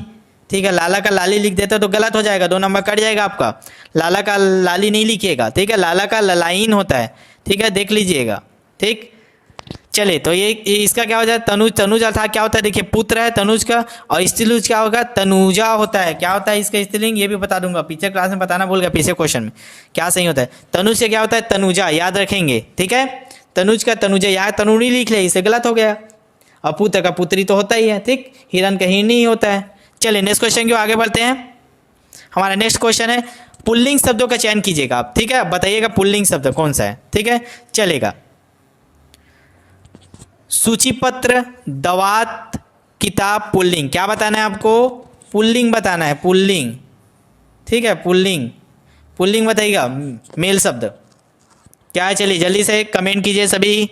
ठीक है, लाला का लाली लिख देते हो तो गलत हो जाएगा, 2 नंबर कट जाएगा आपका। लाला का लाली नहीं लिखिएगा। ठीक है, लाला का ललाइन होता है। ठीक है, देख लीजिएगा। ठीक, चलिए, तो ये इसका क्या हो जाए, तनुज, तनुज अर्थात क्या होता है, देखिए पुत्र है तनुज का, और स्त्रीलिंग क्या होगा, तनुजा होता है। क्या होता है इसका स्त्रीलिंग, ये भी बता दूंगा, पीछे क्लास में बताना भूल गया, पीछे क्वेश्चन में क्या सही होता है। तनुज से क्या होता है, तनुजा, याद रखेंगे। ठीक है, तनुज का तनुजा, यहाँ तनुणी लिख ले, इससे गलत हो गया। और पुत्र का पुत्री तो होता ही है। ठीक, हिरण का हिरणी ही होता है। चलिए नेक्स्ट क्वेश्चन की ओर आगे बढ़ते हैं। हमारा नेक्स्ट क्वेश्चन है, पुल्लिंग शब्दों का चयन कीजिएगा आप। ठीक है, बताइएगा पुल्लिंग शब्द कौन सा है। ठीक है, चलेगा, सूचीपत्र, दवात, किताब, पुल्लिंग। क्या बताना है आपको, पुल्लिंग बताना है, पुल्लिंग। ठीक है, पुल्लिंग, पुल्लिंग बताइएगा, मेल शब्द क्या है। चलिए जल्दी से कमेंट कीजिए सभी,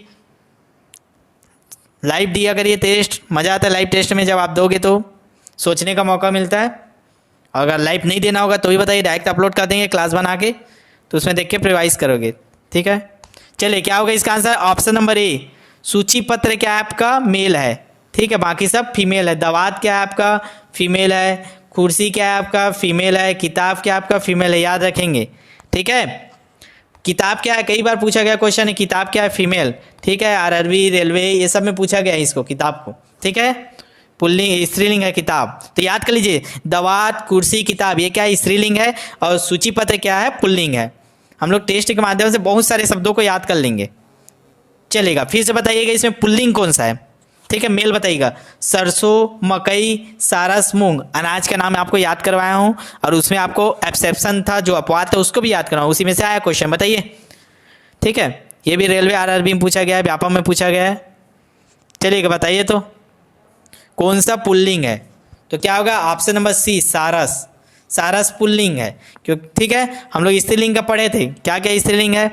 लाइव दिया करिए टेस्ट, मज़ा आता है लाइव टेस्ट में, जब आप दोगे तो सोचने का मौका मिलता है। अगर लाइव नहीं देना होगा तो भी बताइए, डायरेक्ट अपलोड कर देंगे क्लास बना के, तो उसमें देख के रिवाइज करोगे। ठीक है, चलिए क्या होगा इसका आंसर। ऑप्शन नंबर ए, सूची पत्र क्या है आपका, मेल है। ठीक है, बाकी सब फीमेल है। दवात क्या है आपका, फीमेल है। कुर्सी क्या है आपका, फीमेल है। किताब क्या है आपका, फीमेल है, याद रखेंगे। ठीक है, किताब क्या है, कई बार पूछा गया क्वेश्चन है, किताब क्या है, फीमेल। ठीक है, आरआरबी, रेलवे, ये सब में पूछा गया है इसको, किताब को। ठीक है, पुल्लिंग स्त्रीलिंग है किताब, तो याद कर लीजिए, दवात, कुर्सी, किताब, ये क्या है, स्त्रीलिंग है, और सूची पत्र क्या है, पुल्लिंग है। हम लोग टेस्ट के माध्यम से बहुत सारे शब्दों को याद कर लेंगे। चलेगा, फिर से बताइएगा इसमें पुल्लिंग कौन सा है। ठीक है, मेल बताइएगा, सरसों, मकई, सारस, मूंग। अनाज का नाम आपको याद करवाया हूँ, और उसमें आपको एक्सेप्शन था, जो अपवाद था उसको भी याद करवाऊँ, उसी में से आया क्वेश्चन, बताइए। ठीक है, ये भी रेलवे आरआरबी में पूछा गया है, व्यापम में पूछा गया है। चलिएगा, बताइए तो कौन सा पुल्लिंग है। तो क्या होगा, ऑप्शन नंबर सी, सारस। सारस पुल्लिंग है, क्यों। ठीक है, हम लोग स्त्रीलिंग का पढ़े थे, क्या क्या स्त्रीलिंग है।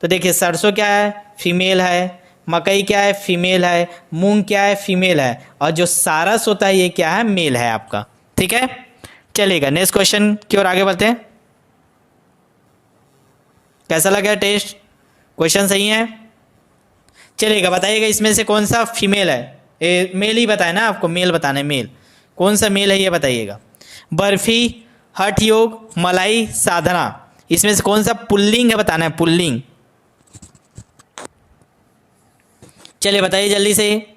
तो देखिए, सरसों क्या है, फीमेल है। मकई क्या है, फीमेल है। मूंग क्या है, फीमेल है। और जो सारस होता है ये क्या है, मेल है आपका। ठीक है, चलेगा, नेक्स्ट क्वेश्चन की ओर आगे बढ़ते हैं। कैसा लगा टेस्ट, क्वेश्चन सही है। चलेगा, बताइएगा इसमें से कौन सा फीमेल है। मेल ही बताया ना आपको, मेल बताना है, मेल कौन सा मेल है ये बताइएगा। बर्फी, हठ योग, मलाई, साधना, इसमें से कौन सा पुल्लिंग है बताना है, पुल्लिंग। चलिए बताइए जल्दी से।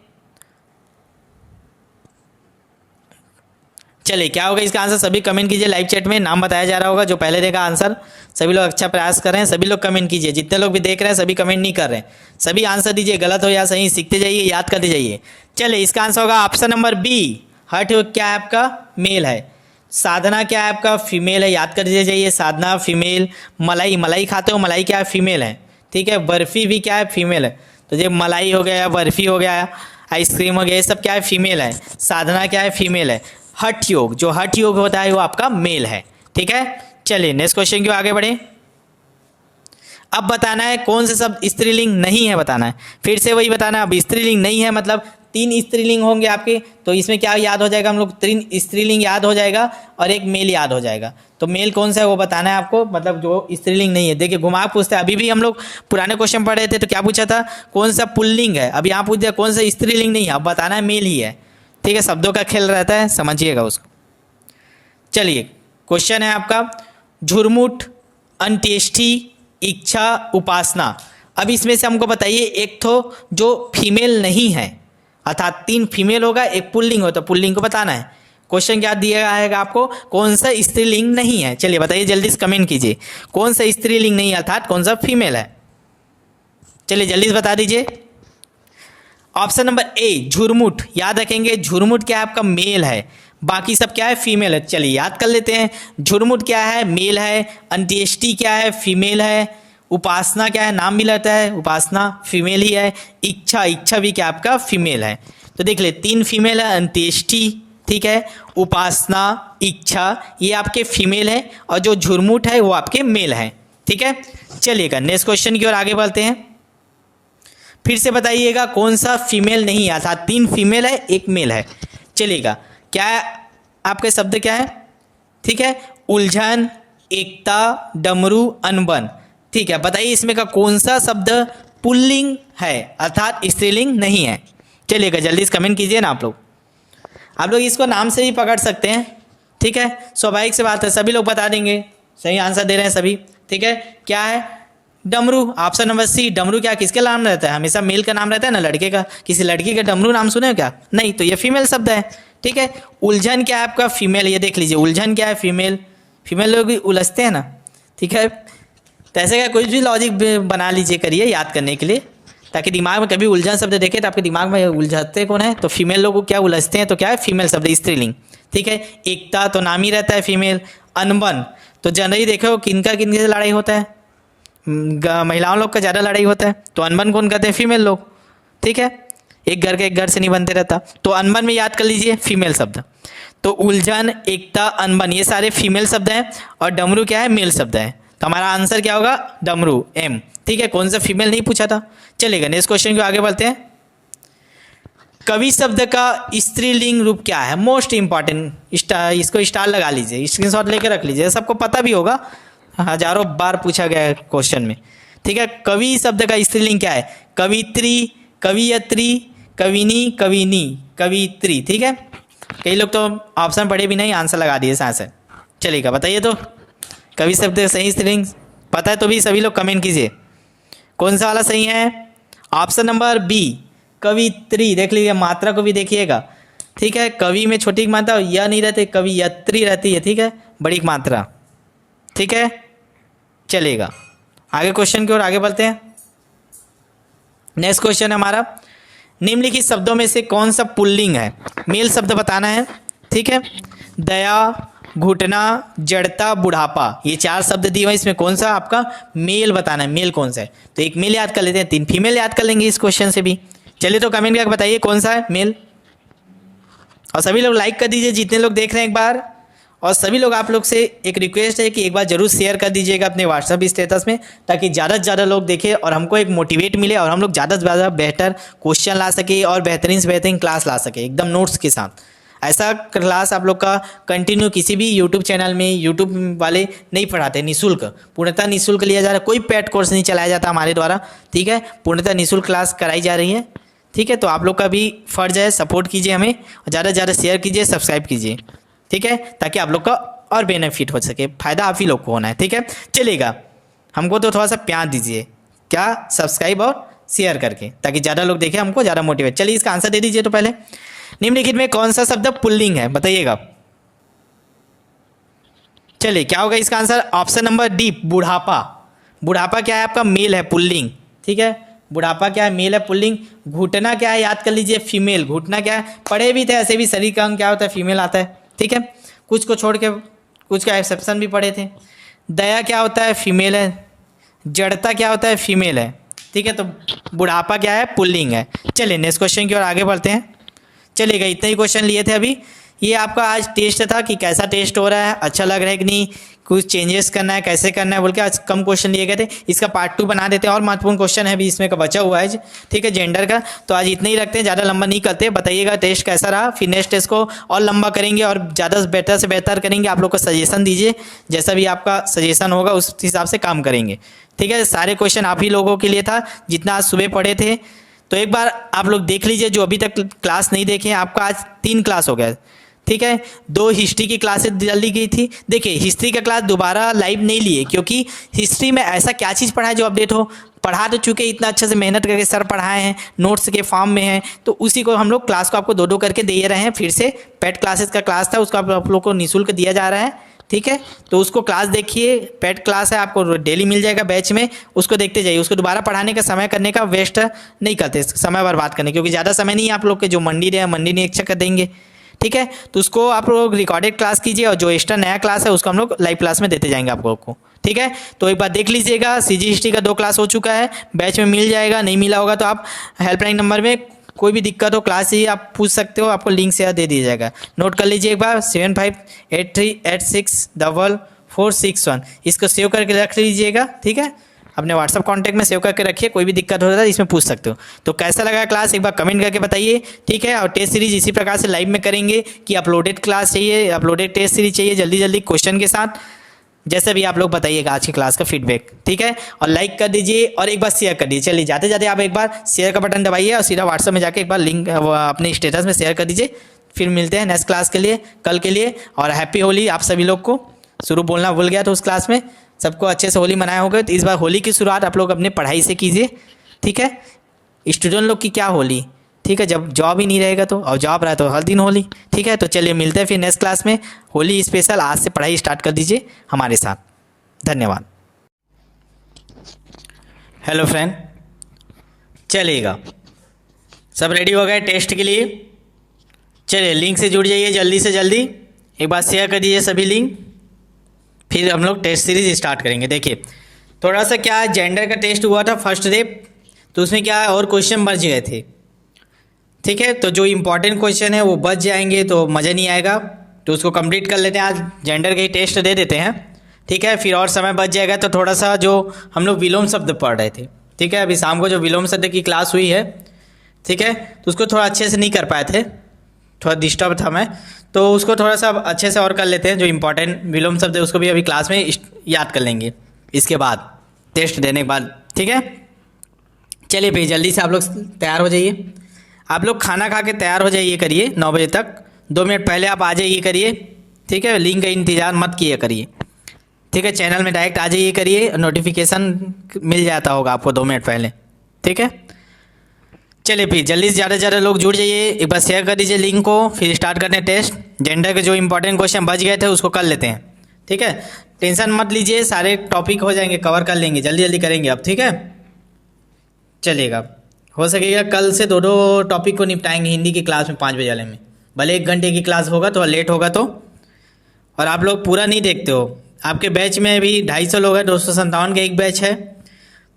चलिए क्या होगा इसका आंसर, सभी कमेंट कीजिए लाइव चैट में, नाम बताया जा रहा होगा जो पहले देगा आंसर। सभी लोग अच्छा प्रयास कर रहे हैं, सभी लोग कमेंट कीजिए, जितने लोग भी देख रहे हैं सभी कमेंट नहीं कर रहे हैं, सभी आंसर दीजिए, गलत हो या सही सीखते जाइए, याद करते जाइए। चलिए इसका आंसर होगा ऑप्शन नंबर बी, हठ क्या है आपका, मेल है। साधना क्या है आपका, फीमेल है, याद कर दीजिए जाइए, साधना फीमेल। मलाई, मलाई खाते हो, मलाई क्या है, फीमेल है, ठीक है। बर्फ़ी भी क्या है, फीमेल है। तो ये मलाई हो गया, बर्फ़ी हो गया, आइसक्रीम हो गया, ये सब क्या है, फीमेल है। साधना क्या है, फीमेल है। हठ योग, जो हठ योग होता है वो आपका मेल है, ठीक है। चलिए नेक्स्ट क्वेश्चन की ओर आगे बढ़े। अब बताना है कौन से शब्द स्त्रीलिंग नहीं है, बताना है, फिर से वही बताना है। अब स्त्रीलिंग नहीं है मतलब 3 स्त्रीलिंग होंगे आपके, तो इसमें क्या याद हो जाएगा, हम लोग 3 स्त्रीलिंग याद हो जाएगा और एक मेल याद हो जाएगा। तो मेल कौन सा है वो बताना है आपको, मतलब जो स्त्रीलिंग नहीं है। देखिए घुमा पूछते हैं, अभी भी हम लोग पुराने क्वेश्चन पढ़ रहे थे तो क्या पूछा था, कौन सा पुल्लिंग है, अब यहाँ पूछ दिया कौन सा स्त्रीलिंग नहीं है, अब बताना है मेल ही है, ठीक है। शब्दों का खेल रहता है, समझिएगा उसको। चलिए क्वेश्चन है आपका, झुरमुट, अंत्येष्टि, इच्छा, उपासना। अब इसमें से हमको बताइए एक तो जो फीमेल नहीं है, अर्थात 3 फीमेल होगा, एक पुल्लिंग हो, तो पुल्लिंग को बताना है। क्वेश्चन क्या दिया आएगा आपको, कौन सा स्त्रीलिंग नहीं है। चलिए बताइए जल्दी से कमेंट कीजिए, कौन सा स्त्रीलिंग नहीं है अर्थात कौन सा फीमेल है। चलिए जल्दी से बता दीजिए। ऑप्शन नंबर ए झुरमुट, याद रखेंगे झुरमुट क्या है आपका, मेल है, बाकी सब क्या है, फीमेल है। चलिए याद कर लेते हैं, झुरमुट क्या है, मेल है। अंत्येष्टि क्या है, फीमेल है। उपासना क्या है, नाम भी लेता है, उपासना फीमेल ही है। इच्छा, इच्छा भी क्या आपका, फीमेल है। तो देख ले 3 फीमेल है, अंत्येष्टि, ठीक है, उपासना, इच्छा, ये आपके फीमेल है, और जो झुरमुट है वो आपके मेल है, ठीक है। चलिएगा नेक्स्ट क्वेश्चन की ओर आगे बढ़ते हैं। फिर से बताइएगा कौन सा फीमेल नहीं है, अर्थात 3 फीमेल है, एक मेल है। चलिएगा क्या है आपके शब्द क्या है, ठीक है, उलझन, एकता, डमरू, अनबन, ठीक है। बताइए इसमें का कौन सा शब्द पुल्लिंग है अर्थात स्त्रीलिंग नहीं है। चलिएगा जल्दी से कमेंट कीजिए ना आप लोग इसको नाम से भी पकड़ सकते हैं, ठीक है, स्वाभाविक से बात है, सभी लोग बता देंगे, सही आंसर दे रहे हैं सभी, ठीक है। क्या है, डमरू, ऑप्शन नंबर सी। डमरू क्या किसके नाम रहता है, हमेशा मेल का नाम रहता है ना, लड़के का, किसी लड़की का डमरू नाम सुने हो क्या, नहीं, तो ये फीमेल शब्द है, ठीक है। उलझन क्या है आपका, फीमेल, ये देख लीजिए, उलझन क्या है, फीमेल, फीमेल लोग भी उलझते हैं ना, ठीक है। तो ऐसे क्या कुछ भी लॉजिक बना लीजिए, करिए याद करने के लिए, ताकि दिमाग में कभी उलझन शब्द देखे तो आपके दिमाग में उलझाते कौन है, तो फीमेल लोग क्या उलझते हैं, तो क्या है, फीमेल शब्द स्त्रीलिंग, ठीक है। एकता तो नाम ही रहता है फीमेल। अनबन तो जनरली देखो किनका किनके से लड़ाई होता है, महिलाओं लोग का ज़्यादा लड़ाई होता है, तो अनबन कौन कहते हैं, फीमेल लोग, ठीक है। एक घर के एक घर से नहीं बनते रहता, तो अनबन में याद कर लीजिए फीमेल शब्द। तो उलझन, एकता, अनबन ये सारे फीमेल शब्द हैं, और डमरू क्या है, मेल शब्द है। तो हमारा आंसर क्या होगा, डमरू, एम, ठीक है। कौन सा फीमेल नहीं पूछा था। चलेगा नेक्स्ट क्वेश्चन को आगे बढ़ते हैं। कवि शब्द का स्त्रीलिंग रूप क्या है, मोस्ट इंपॉर्टेंट, इसको स्टार लगा लीजिए, स्क्रीनशॉट लेके रख लीजिए, सबको पता भी होगा, हजारों बार पूछा गया है क्वेश्चन में, ठीक है। कवि शब्द का स्त्रीलिंग क्या है, कवित्री, कवियत्री, कविनी, कविनी, कवित्री, ठीक है। कई लोग तो ऑप्शन पढ़े भी नहीं, आंसर लगा दिए साथ। चलिएगा बताइए तो कवि शब्द का सही स्त्रीलिंग पता है तो भी सभी लोग कमेंट कीजिए, कौन सा वाला सही है। ऑप्शन नंबर बी कवित्री, देख लीजिए मात्रा को भी देखिएगा, ठीक है। कवि में छोटी मात्रा यह नहीं रहती, कवियत्री रहती है, ठीक है, बड़ी मात्रा, ठीक है। चलेगा आगे क्वेश्चन की ओर आगे बढ़ते हैं। नेक्स्ट क्वेश्चन है हमारा, निम्नलिखित शब्दों में से कौन सा पुल्लिंग है, मेल शब्द बताना है, ठीक है। दया, घुटना, जड़ता, बुढ़ापा, ये 4 शब्द दिए हुए, इसमें कौन सा आपका मेल बताना है, मेल कौन सा है। तो एक मेल याद कर लेते हैं, 3 फीमेल याद कर लेंगे इस क्वेश्चन से भी। चलिए तो कमेंट करके बताइए कौन सा है मेल, और सभी लोग लाइक कर दीजिए जितने लोग देख रहे हैं एक बार, और सभी लोग आप लोग से एक रिक्वेस्ट है कि एक बार जरूर शेयर कर दीजिएगा अपने व्हाट्सएप स्टेटस में, ताकि ज़्यादा से ज़्यादा लोग देखें और हमको एक मोटिवेट मिले, और हम लोग ज़्यादा से ज़्यादा बेहतर क्वेश्चन ला सके और बेहतरीन से बेहतरीन क्लास ला सके एकदम नोट्स के साथ। ऐसा क्लास आप लोग का कंटिन्यू किसी भी यूट्यूब चैनल में यूट्यूब वाले नहीं पढ़ाते, निःशुल्क, पूर्णतः निःशुल्क लिया जा रहा है, कोई पेड कोर्स नहीं चलाया जाता हमारे द्वारा, ठीक है, पूर्णतः निःशुल्क क्लास कराई जा रही है, ठीक है। तो आप लोग का भी फर्ज है, सपोर्ट कीजिए हमें, और ज़्यादा से ज़्यादा शेयर कीजिए, सब्सक्राइब कीजिए, ठीक है, ताकि आप लोग का और बेनिफिट हो सके, फ़ायदा आप ही लोग को होना है, ठीक है। चलेगा, हमको तो थोड़ा सा प्यार दीजिए, क्या, सब्सक्राइब और शेयर करके, ताकि ज़्यादा लोग देखें, हमको ज़्यादा मोटिवेट। चलिए इसका आंसर दे दीजिए। तो पहले निम्नलिखित में कौन सा शब्द पुल्लिंग है, बताइएगा। चलिए क्या होगा इसका आंसर, ऑप्शन नंबर डी बुढ़ापा। बुढ़ापा क्या है आपका, मेल है, पुल्लिंग। ठीक है, बुढ़ापा क्या है, मेल है, पुल्लिंग। घुटना क्या है, याद कर लीजिए, फीमेल। घुटना क्या है, पढ़े भी थे ऐसे भी, शरीर का अंग क्या होता है, फीमेल आता है। ठीक है, कुछ को छोड़ के कुछ का एक्सेप्शन भी पढ़े थे। दया क्या होता है, फीमेल है। जड़ता क्या होता है, फीमेल है। ठीक है, तो बुढ़ापा क्या है, पुल्लिंग है। चलिए नेक्स्ट क्वेश्चन की ओर आगे बढ़ते हैं। चलिएगा, इतने ही क्वेश्चन लिए थे अभी। ये आपका आज टेस्ट था कि कैसा टेस्ट हो रहा है, अच्छा लग रहा है कि नहीं, कुछ चेंजेस करना है, कैसे करना है बोल के आज कम क्वेश्चन लिए गए थे। इसका पार्ट 2 बना देते हैं, और महत्वपूर्ण क्वेश्चन है भी इसमें का बचा हुआ है। ठीक है, जेंडर का। तो आज इतना ही रखते हैं, ज़्यादा लंबा नहीं करते। बताइएगा टेस्ट कैसा रहा, फिर नेक्स्ट टेस्ट को और लंबा करेंगे और ज़्यादा बेहतर से बेहतर करेंगे। आप लोग को सजेशन दीजिए, जैसा भी आपका सजेशन होगा उस हिसाब से काम करेंगे। ठीक है, सारे क्वेश्चन आप ही लोगों के लिए था जितना आज सुबह पढ़े थे। तो एक बार आप लोग देख लीजिए, जो अभी तक क्लास नहीं देखे हैं, आपका आज 3 क्लास हो गया। ठीक है, 2 हिस्ट्री की क्लासेस जल्दी गई थी। देखिए हिस्ट्री का क्लास दोबारा लाइव नहीं लिए, क्योंकि हिस्ट्री में ऐसा क्या चीज़ पढ़ा है जो अपडेट हो। पढ़ा तो चुके, इतना अच्छे से मेहनत करके सर पढ़ाए हैं, नोट्स के फॉर्म में है, तो उसी को हम लोग क्लास को आपको 2-2 करके दे रहे हैं। फिर से पेड क्लासेस का क्लास था, उसका आप लोग को निःशुल्क दिया जा रहा है। ठीक है, तो उसको क्लास देखिए, पेड क्लास है, आपको डेली मिल जाएगा बैच में, उसको देखते जाइए। उसको दोबारा पढ़ाने का समय करने का वेस्ट नहीं करते, समय बर्बाद करने, क्योंकि ज़्यादा समय नहीं है आप लोग के, जो मंडी नहीं एक कर देंगे। ठीक है, तो उसको आप लोग रिकॉर्डेड क्लास कीजिए, और जो एक्स्ट्रा नया क्लास है उसको हम लोग लाइव क्लास में देते जाएंगे आप लोग को। ठीक है, तो एक बार देख लीजिएगा, सीजी हिस्ट्री का 2 क्लास हो चुका है, बैच में मिल जाएगा। नहीं मिला होगा तो आप हेल्पलाइन नंबर में कोई भी दिक्कत हो, क्लास चाहिए, आप पूछ सकते हो, आपको लिंक शेयर दे दिया जाएगा। नोट कर लीजिए एक बार, 7583864461, इसको सेव करके रख लीजिएगा। ठीक है, अपने व्हाट्सअप कॉन्टैक्ट में सेव करके रखिए, कोई भी दिक्कत होता है इसमें पूछ सकते हो। तो कैसा लगा क्लास एक बार कमेंट करके बताइए। ठीक है, और टेस्ट सीरीज इसी प्रकार से लाइव में करेंगे कि अपलोडेड क्लास चाहिए, अपलोडेड टेस्ट सीरीज चाहिए, जल्दी जल्दी क्वेश्चन के साथ, जैसे भी आप लोग बताइएगा आज की क्लास का फीडबैक। ठीक है, और लाइक कर दीजिए और एक बार शेयर कर दीजिए। चलिए जाते जाते आप एक बार शेयर का बटन दबाइए और सीधा व्हाट्सअप में जाके एक बार लिंक अपने स्टेटस में शेयर कर दीजिए। फिर मिलते हैं नेक्स्ट क्लास के लिए कल के लिए, और हैप्पी होली आप सभी लोग को। शुरू बोलना भूल गया तो उस क्लास में सबको अच्छे से होली मनाया होगा, तो इस बार होली की शुरुआत आप लोग अपने पढ़ाई से कीजिए। ठीक है, स्टूडेंट लोग की क्या होली, ठीक है, जब जॉब ही नहीं रहेगा तो, और जॉब रहा तो हर दिन होली। ठीक है, तो चलिए मिलते हैं फिर नेक्स्ट क्लास में। होली स्पेशल आज से पढ़ाई स्टार्ट कर दीजिए हमारे साथ। धन्यवाद। हेलो फ्रेंड, चलिएगा सब रेडी हो गए टेस्ट के लिए। चलिए लिंक से जुड़ जाइए जल्दी से जल्दी, एक बार शेयर कर दीजिए सभी लिंक, फिर हम लोग टेस्ट सीरीज स्टार्ट करेंगे। देखिए थोड़ा सा क्या जेंडर का टेस्ट हुआ था फर्स्ट डे, तो उसमें क्या और क्वेश्चन बच गए थे। ठीक है, तो जो इम्पोर्टेंट क्वेश्चन है वो बच जाएंगे तो मज़ा नहीं आएगा, तो उसको कंप्लीट कर लेते हैं। आज जेंडर के ही टेस्ट दे देते हैं। ठीक है, फिर और समय बच जाएगा तो थोड़ा सा जो हम लोग विलोम शब्द पढ़ रहे थे, ठीक है, अभी शाम को जो विलोम शब्द की क्लास हुई है, ठीक है, तो उसको थोड़ा अच्छे से नहीं कर पाए थे, थोड़ा डिस्टर्ब था मैं, तो उसको थोड़ा सा अच्छे से और कर लेते हैं। जो इंपॉर्टेंट विलोम शब्द है उसको भी अभी क्लास में याद कर लेंगे इसके बाद, टेस्ट देने के बाद। ठीक है, चलिए भाई जल्दी से आप लोग तैयार हो जाइए। आप लोग खाना खा के तैयार हो जाइए करिए, 9 बजे तक 2 मिनट पहले आप आ जाइए करिए। ठीक है, लिंक का इंतज़ार मत किए करिए। ठीक है, चैनल में डायरेक्ट आ जाइए करिए, नोटिफिकेशन मिल जाता होगा आपको 2 मिनट पहले। ठीक है, चलिए फिर जल्दी से ज़्यादा लोग जुड़ जाइए, एक बार शेयर कर दीजिए लिंक को, फिर स्टार्ट करते हैं टेस्ट। जेंडर के जो इंपॉर्टेंट क्वेश्चन बच गए थे उसको कर लेते हैं। ठीक है, टेंशन मत लीजिए, सारे टॉपिक हो जाएंगे, कवर कर लेंगे, जल्दी जल्दी करेंगे अब। ठीक है, चलिएगा, हो सकेगा कल से 2 टॉपिक को निपटाएंगे हिंदी की क्लास में 5 बजे वाले में, भले 1 घंटे की क्लास होगा तो लेट होगा तो। और आप लोग पूरा नहीं देखते हो, आपके बैच में भी 250 लोग हैं, 257 का एक बैच है,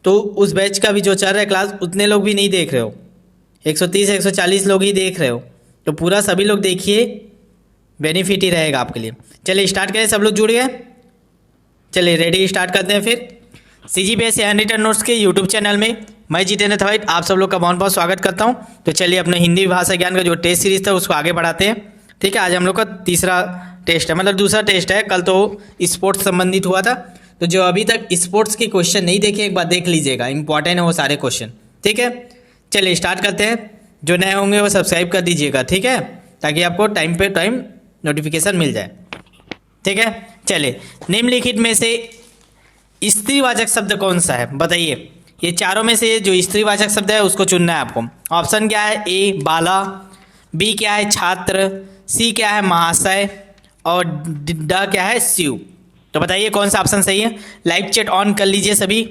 तो उस बैच का भी जो चल रहा है क्लास उतने लोग भी नहीं देख रहे हो, 130-140 लोग ही देख रहे हो, तो पूरा सभी लोग देखिए, बेनिफिट ही रहेगा आपके लिए। चलिए स्टार्ट करें, सब लोग जुड़ गए, चलिए रेडी, स्टार्ट करते हैं फिर। CGPSC हैंडरिटन नोट्स के यूट्यूब चैनल में मैं जितेंद्र थवाइट आप सब लोग का बहुत बहुत स्वागत करता हूं। तो चलिए अपने हिंदी भाषा ज्ञान का जो टेस्ट सीरीज था उसको आगे बढ़ाते हैं। ठीक है, आज हम लोग का तीसरा टेस्ट है, मतलब दूसरा टेस्ट है, कल तो स्पोर्ट्स संबंधित हुआ था। तो जो अभी तक स्पोर्ट्स के क्वेश्चन नहीं देखे एक बार देख लीजिएगा, इंपॉर्टेंट है वो सारे क्वेश्चन। ठीक है, चलिए स्टार्ट करते हैं। जो नए होंगे वो सब्सक्राइब कर दीजिएगा, ठीक है, ताकि आपको टाइम पे टाइम नोटिफिकेशन मिल जाए। ठीक है, चलिए निम्नलिखित में से स्त्रीवाचक शब्द कौन सा है बताइए। ये चारों में से जो स्त्रीवाचक शब्द है उसको चुनना है आपको। ऑप्शन क्या है, ए बाला, बी क्या है छात्र, सी क्या है महाशय, और ड क्या है शिव। तो बताइए कौन सा ऑप्शन सही है। लाइव चैट ऑन कर लीजिए, सभी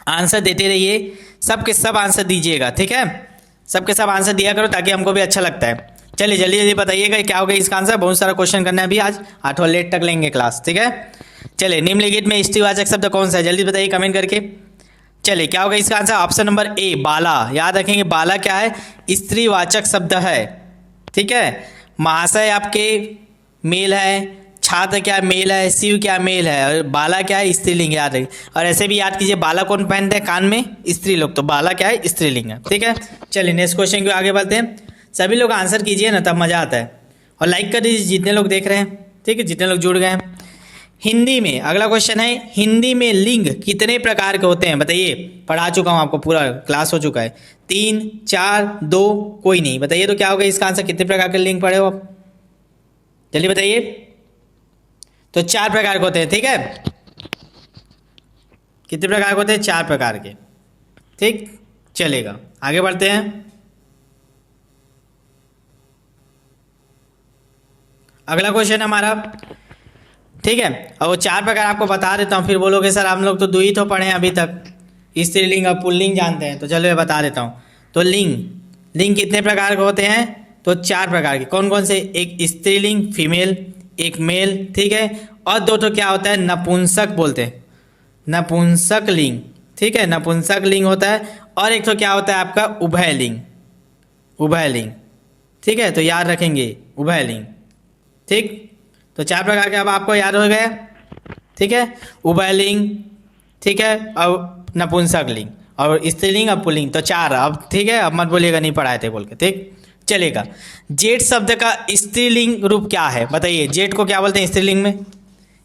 आंसर देते रहिए, सब के सब आंसर दीजिएगा, ठीक है। सब के सब आंसर दिया करो ताकि हमको भी अच्छा लगता है। चलिए जल्दी जल्दी बताइएगा क्या होगा इसका आंसर। बहुत सारा क्वेश्चन करना है अभी, आज 8 लेट तक लेंगे क्लास, ठीक है। चलिए निम्नलिखित में स्त्रीवाचक शब्द कौन सा है, जल्दी बताइए कमेंट करके। चलिए क्या होगा इसका आंसर, ऑप्शन नंबर ए बाला। याद रखेंगे बाला क्या है, स्त्रीवाचक शब्द है, ठीक है। महाशय आपके मेल है, छात्र क्या मेल है, शिव क्या मेल है, और बाला क्या है स्त्रीलिंग, याद रखिए। और ऐसे भी याद कीजिए बाला कौन पहनते हैं कान में, स्त्री लोग, तो बाला क्या है स्त्रीलिंग है, ठीक है। चलिए नेक्स्ट क्वेश्चन को आगे बढ़ते हैं। सभी लोग आंसर कीजिए ना, तब मजा आता है। और लाइक कर दीजिए जितने लोग देख रहे हैं, ठीक है, जितने लोग जुड़ गए हैं। हिंदी में अगला क्वेश्चन है, हिंदी में लिंग कितने प्रकार के होते हैं बताइए। पढ़ा चुका हूँ आपको, पूरा क्लास हो चुका है। 3, 4, 2, कोई नहीं। बताइए तो क्या होगा इसका आंसर, कितने प्रकार के लिंग पढ़े हो आप, जल्दी बताइए। तो 4 प्रकार के होते हैं, ठीक है। कितने प्रकार के होते हैं, 4 प्रकार के, ठीक। चलेगा आगे बढ़ते हैं। अगला क्वेश्चन हमारा, ठीक है। और वो 4 प्रकार आपको बता देता हूँ, फिर बोलोगे सर हम लोग तो 2 ही तो पढ़े हैं अभी तक, स्त्रीलिंग और पुल्लिंग जानते हैं। तो चलो ये बता देता हूँ। तो लिंग कितने प्रकार के होते हैं, तो 4 प्रकार के। कौन कौन से, एक स्त्रीलिंग फीमेल, एक मेल, ठीक है। और 2 तो क्या होता है नपुंसक बोलते हैं, नपुंसक लिंग, ठीक है, नपुंसक लिंग होता है। और एक तो क्या होता है आपका उभयलिंग, उभयलिंग, ठीक है। तो याद रखेंगे उभयलिंग, ठीक। तो 4 प्रकार के अब आपको याद हो गए, ठीक है। उभयलिंग, ठीक है, और नपुंसक लिंग, और स्त्रीलिंग और पुल्लिंग, तो 4 अब, ठीक है। अब मत बोलिएगा नहीं पढ़ाए थे बोल के, ठीक। चलेगा, जेठ शब्द का स्त्रीलिंग रूप क्या है बताइए। जेठ को क्या बोलते हैं स्त्रीलिंग में,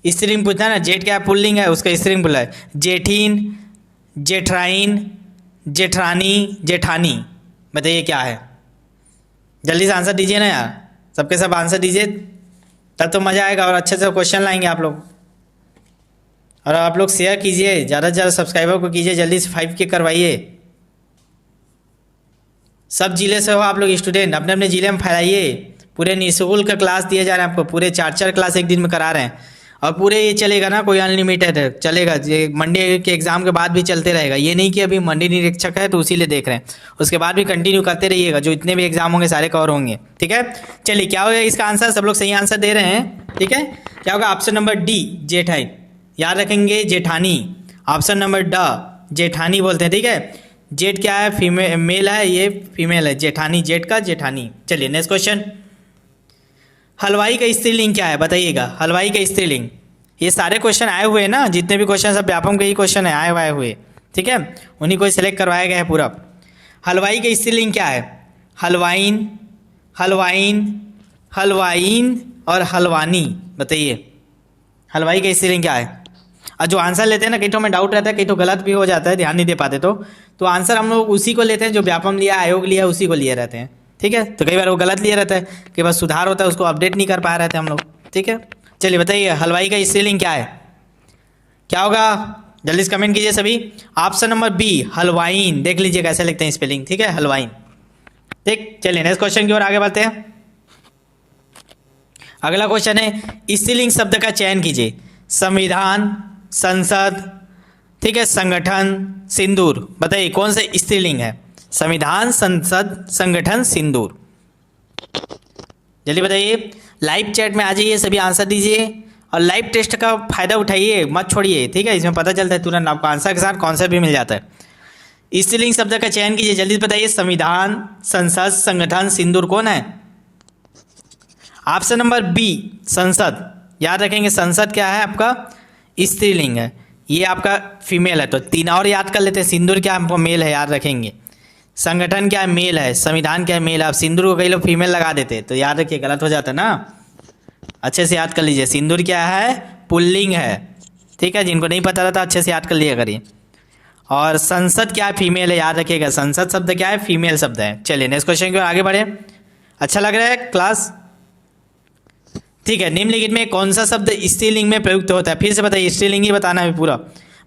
स्त्रीलिंग पूछना है ना, जेठ क्या पुल्लिंग है, उसका स्त्रीलिंग बोला है जेठीन, जेठराइन, जेठरानी, जेठानी। बताइए क्या है, जल्दी से आंसर दीजिए ना यार, सबके सब आंसर दीजिए, तब तो मज़ा आएगा और अच्छे से क्वेश्चन लाएंगे आप लोग। और आप लोग शेयर कीजिए, ज़्यादा से ज़्यादा सब्सक्राइबर को कीजिए, जल्दी से 5K करवाइए। सब जिले से हो आप लोग स्टूडेंट, अपने अपने ज़िले में फैलाइए। पूरे निःशुल्क क्लास दिए जा रहे हैं आपको, पूरे 4 क्लास एक दिन में करा रहे हैं। और पूरे ये चलेगा ना, कोई अनलिमिटेड है, चलेगा। ये मंडे के एग्ज़ाम के बाद भी चलते रहेगा, ये नहीं कि अभी मंडे निरीक्षक है तो उसी लिए देख रहे हैं, उसके बाद भी कंटिन्यू करते रहिएगा। जो इतने भी एग्जाम होंगे सारे कवर होंगे, ठीक है। चलिए क्या होगा इसका आंसर, सब लोग सही आंसर दे रहे हैं, ठीक है। क्या होगा ऑप्शन नंबर डी जेठाई, याद रखेंगे जेठानी। ऑप्शन नंबर ड जेठानी बोलते हैं, ठीक है। जेठ क्या है, फीमेल मेल है, ये फीमेल है, जेठानी, जेठ का जेठानी। चलिए नेक्स्ट क्वेश्चन, हलवाई का स्त्रीलिंग क्या है बताइएगा। हलवाई का स्त्रीलिंग, ये सारे क्वेश्चन आए हुए हैं ना, जितने भी क्वेश्चन सब व्यापम के ही क्वेश्चन है, आए हुए, ठीक है। उन्हीं को सिलेक्ट करवाया गया है पूरा। हलवाई का स्त्रीलिंग क्या है, हलवाइन, हलवाइन, हलवाइन और हलवानी। बताइए हलवाई का स्त्रीलिंग क्या है। और जो आंसर लेते हैं ना, कई तो में डाउट रहता है, कई तो गलत भी हो जाता है, ध्यान नहीं दे पाते, तो आंसर हम लोग उसी को लेते हैं जो व्यापम लिया, आयोग लिया, उसी को लिए रहते हैं, ठीक है। तो कई बार वो गलत लिया रहता है, कई बार सुधार होता है, उसको अपडेट नहीं कर पा रहे थे हम लोग, ठीक है। चलिए बताइए हलवाई का स्त्रीलिंग क्या है, क्या होगा, जल्दी से कमेंट कीजिए सभी। ऑप्शन नंबर बी हलवाइन, देख लीजिए कैसे लिखते हैं स्पेलिंग, ठीक है, हलवाइन, ठीक। चलिए नेक्स्ट क्वेश्चन की ओर आगे बढ़ते हैं। अगला क्वेश्चन है, स्त्रीलिंग शब्द का चयन कीजिए। संविधान, संसद, ठीक है, संगठन, सिंदूर। बताइए कौन सा स्त्रीलिंग है, संविधान, संसद, संगठन, सिंदूर। जल्दी बताइए, लाइव चैट में आ जाइए, सभी आंसर दीजिए और लाइव टेस्ट का फायदा उठाइए, मत छोड़िए, ठीक है। इसमें पता चलता है तुरंत आपको आंसर के साथ कॉन्सेप्ट भी मिल जाता है। स्त्रीलिंग शब्द का चयन कीजिए, जल्दी बताइए। संविधान, संसद, संगठन, सिंदूर, कौन है। ऑप्शन नंबर बी संसद, याद रखेंगे संसद क्या है आपका स्त्रीलिंग है, ये आपका फीमेल है, तो 3 और याद कर लेते हैं। सिंदूर क्या हमको मेल है, याद रखेंगे। संगठन क्या है, मेल है। संविधान क्या है, मेल है। अब सिंदूर को कई लोग फीमेल लगा देते, तो याद रखिए गलत हो जाता है ना, अच्छे से याद कर लीजिए। सिंदूर क्या है, पुल्लिंग है, ठीक है। जिनको नहीं पता रहता अच्छे से याद कर लिया करिए। और संसद क्या है, फीमेल है, याद रखिएगा। संसद शब्द क्या है, फीमेल शब्द है। चलिए नेक्स्ट क्वेश्चन की ओर आगे बढ़े। अच्छा लग रहा है क्लास, ठीक है। निम्नलिखित में कौन सा शब्द स्त्रीलिंग में प्रयुक्त होता है, फिर से बताइए, स्त्रीलिंग ही बताना है पूरा।